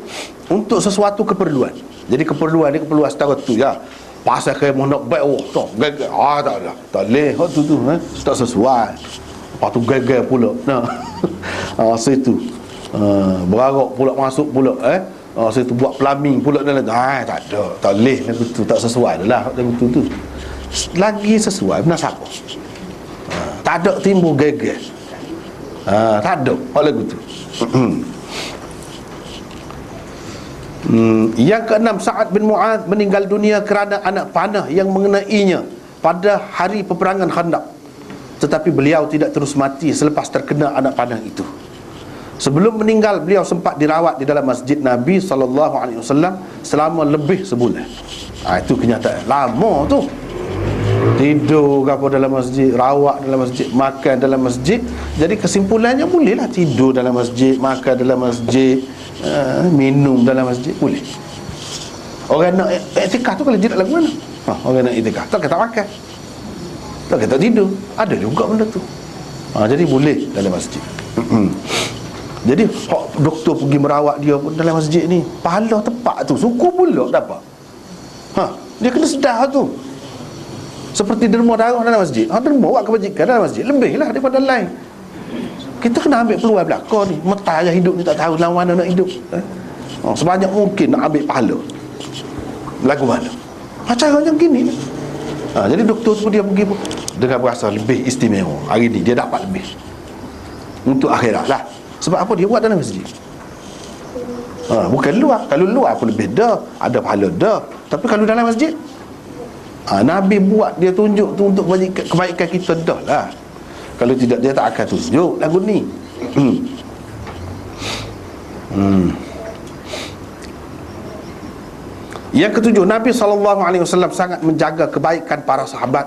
untuk sesuatu keperluan. Jadi keperluan ni keperluan setara tu ya. Pasal khemah nak baik tak gagal. Tak ada. Tak boleh hak tu tak sesuai. Lepas tu gagal pula. Situ berarak pula masuk pula situ buat plumbing pula dalam tu. Tak ada. Tak boleh lagu tu, tak sesuai dah lagu tu. Lagi sesuai benar siapa? Tak ada timbul gagal. Tak ada hak lagu tu. Yang keenam, Sa'ad bin Mu'adz meninggal dunia kerana anak panah yang mengenainya pada hari peperangan Khandaq. Tetapi beliau tidak terus mati selepas terkena anak panah itu. Sebelum meninggal, beliau sempat dirawat di dalam masjid Nabi SAW selama lebih sebulan. Itu kenyataan lama tu. Tidur ke apa dalam masjid, rawat dalam masjid, makan dalam masjid. Jadi kesimpulannya bolehlah tidur dalam masjid, makan dalam masjid, minum dalam masjid, boleh. Orang nak iktikaf tu kalau tidak lagu mana? Orang nak iktikaf tak kata makan, tak kata tidur, ada juga benda tu. Jadi boleh dalam masjid. Jadi doktor pergi merawat dia pun dalam masjid ni, pahala tepat tu, suku pula dapat. Dia kena sedar tu. Seperti derma darah dalam masjid. Derma buat kebajikan dalam masjid lebihlah daripada lain. Kita kena ambil peluang belakang ni. Metai je hidup ni, tak tahu dalam mana nak hidup. Sebanyak mungkin nak ambil pahala. Lagu mana? Cara macam gini. Jadi doktor tu dia pergi dengan berasa lebih istimewa. Hari ni dia dapat lebih untuk akhirat lah. Sebab apa? Dia buat dalam masjid. Bukan luar. Kalau luar pun lebih dah, ada pahala dah. Tapi kalau dalam masjid, Nabi buat, dia tunjuk tu untuk kebaikan kita dah lah. Kalau tidak, dia tak akan tunjuk lagu ni. Yang ketujuh, Nabi SAW sangat menjaga kebaikan para sahabat.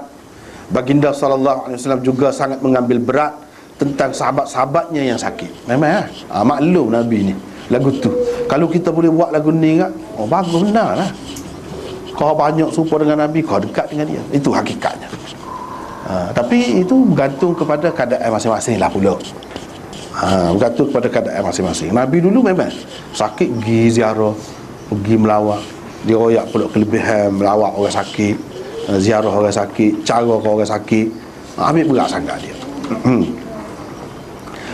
Baginda SAW juga sangat mengambil berat tentang sahabat-sahabatnya yang sakit. Memang maklum Nabi ni lagu tu. Kalau kita boleh buat lagu ni kan, bagus benar lah. Kau banyak serupa dengan Nabi, kau dekat dengan dia. Itu hakikatnya. Tapi itu bergantung kepada keadaan masing-masing lah pula. Bergantung kepada keadaan masing-masing. Nabi dulu memang sakit, pergi ziarah, pergi melawat. Dia royak pula kelebihan melawat orang sakit, ziarah orang sakit, cara ke orang sakit. Ambil berat sangat dia.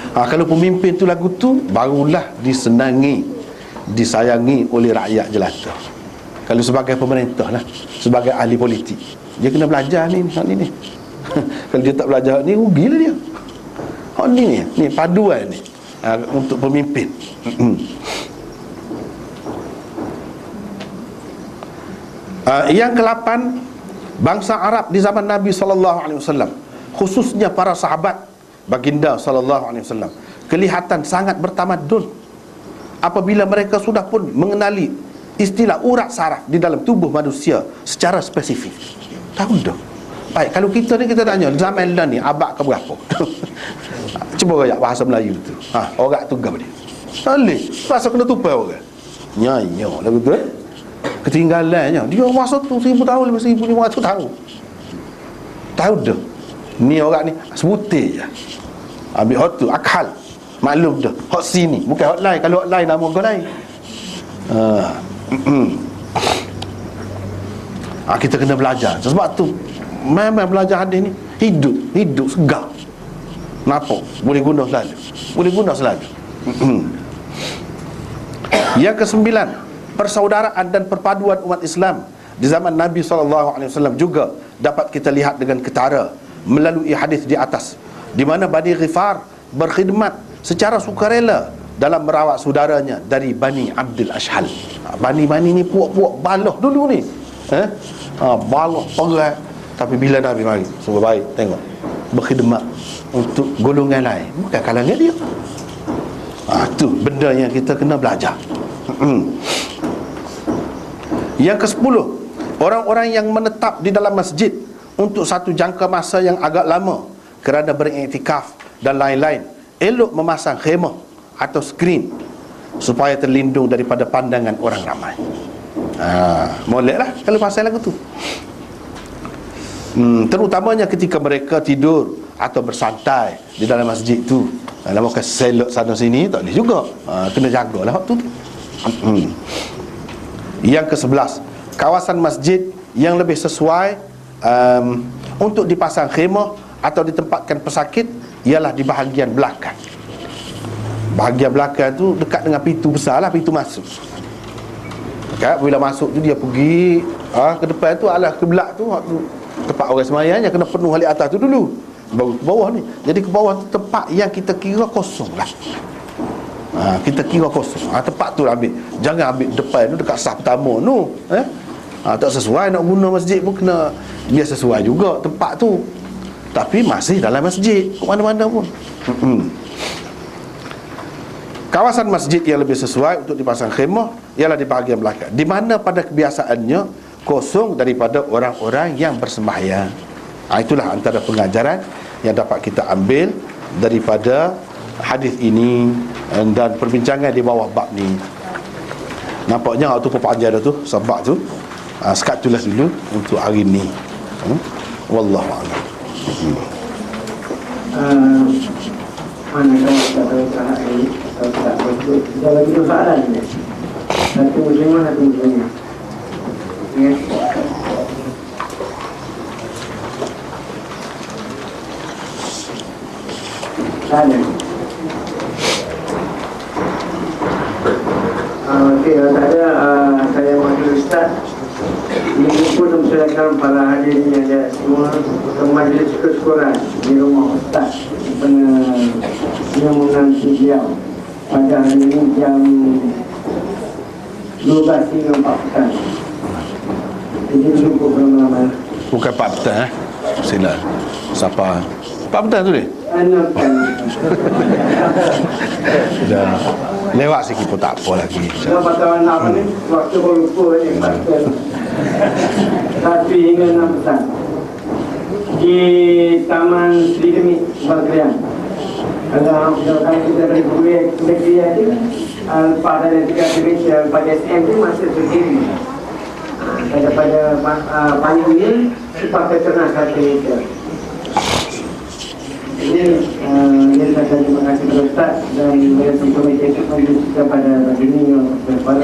Kalau pemimpin tu lagu tu, barulah disenangi, disayangi oleh rakyat jelata. Kalau sebagai pemerintah lah, sebagai ahli politik, dia kena belajar ni. Kalau dia tak belajar ni, rugilah dia. Ni paduan ni untuk pemimpin. Yang ke-8, bangsa Arab di zaman Nabi SAW, khususnya para sahabat baginda SAW, kelihatan sangat bertamadun apabila mereka sudah pun mengenali istilah urat saraf di dalam tubuh manusia secara spesifik. Tahu dah. Baik, kalau kita ni, kita tanya zaman dah ni abad ke berapa? Cuba royak bahasa Melayu tu. Orang tu gam dia. Salih, rasa kena tupai orang. Nyanyo lagu tu. Ketinggalannya. Dia masa tu 1000 tahun, 1500 tahun. Tahu dah. Ni orang ni sebutir je. Ambil hot tu akal. Maklum dah. Hot sini, bukan hot lain. Kalau hot lain nama kau lain. Kita kena belajar. Sebab tu memang belajar hadis ni hidup segar. Nampak? Boleh guna selalu. Yang ke-9, persaudaraan dan perpaduan umat Islam di zaman Nabi SAW juga dapat kita lihat dengan ketara melalui hadis di atas, di mana Bani Ghifar berkhidmat secara sukarela dalam merawat saudaranya dari Bani Abdul Ashhal. Bani-bani ni puak-puak baloh dulu ni. Baloh perai. Tapi bila Nabi mari, semua baik, tengok, berkhidmat untuk golongan lain, bukan kalangan dia. Tu benda yang kita kena belajar. Yang ke-10, orang-orang yang menetap di dalam masjid untuk satu jangka masa yang agak lama kerana beriktikaf dan lain-lain, elok memasang khemah atau skrin supaya terlindung daripada pandangan orang ramai. Moleklah kalau pasal lagu tu. Terutamanya ketika mereka tidur atau bersantai di dalam masjid tu. Nama ke selok sana sini tak boleh juga. Kena jagalah waktu tu. Yang ke-11, kawasan masjid yang lebih sesuai untuk dipasang khemah atau ditempatkan pesakit ialah di bahagian belakang. Bahagian belakang tu dekat dengan pintu besar lah, pintu masuk. Bila masuk tu dia pergi ke depan tu, alah kiblat tu, tempat orang sembahyang yang kena penuh balik atas tu dulu, baru ke bawah ni. Jadi ke bawah tu tempat yang kita kira kosong lah. Kita kira kosong. Tempat tu ambil. Jangan ambil depan tu dekat sah pertama tu. Tak sesuai nak guna masjid pun kena biar sesuai juga tempat tu. Tapi masih dalam masjid, ke mana-mana pun. Kawasan masjid yang lebih sesuai untuk dipasang khemah ialah di bahagian belakang, di mana pada kebiasaannya kosong daripada orang-orang yang bersembahyang. Itulah antara pengajaran yang dapat kita ambil daripada hadis ini dan perbincangan di bawah bab ni. Nampaknya waktu perpanjang dah tu, sebab tu sekat tulis dulu untuk hari ni. Wallahu a'lam. Mana kalau kita tahu sahaja ini, kalau tak betul, kita lagi dua soalan ni. Satu muslimah, satu muslimah. Ya. Tanya. Okey, kalau tak ada, saya wakil Ustaz. Ini pun mempersilakan para hadirin yang ada semua ke majlis kesyukuran di rumah Ustaz yang menanti beliau pada hari ini jam 12.04. Jadi cukup lama-lama. Bukan Pak Petang Sila. Siapa? Pak Petang tu dia? Dah lewat sikit pun tak apa lagi. Kalau pasal apa ni, waktu berlupa ni. 1 hingga 6 petang di Taman Sri Demi Bagrian. Kalau kita dari negeri ini, pada 3 division pada SM itu masih berdiri. Pada panjang ini pakai ternak kata itu. Jadi saya terima kasih kepada Ustaz dan komite kepada baginda yang berpada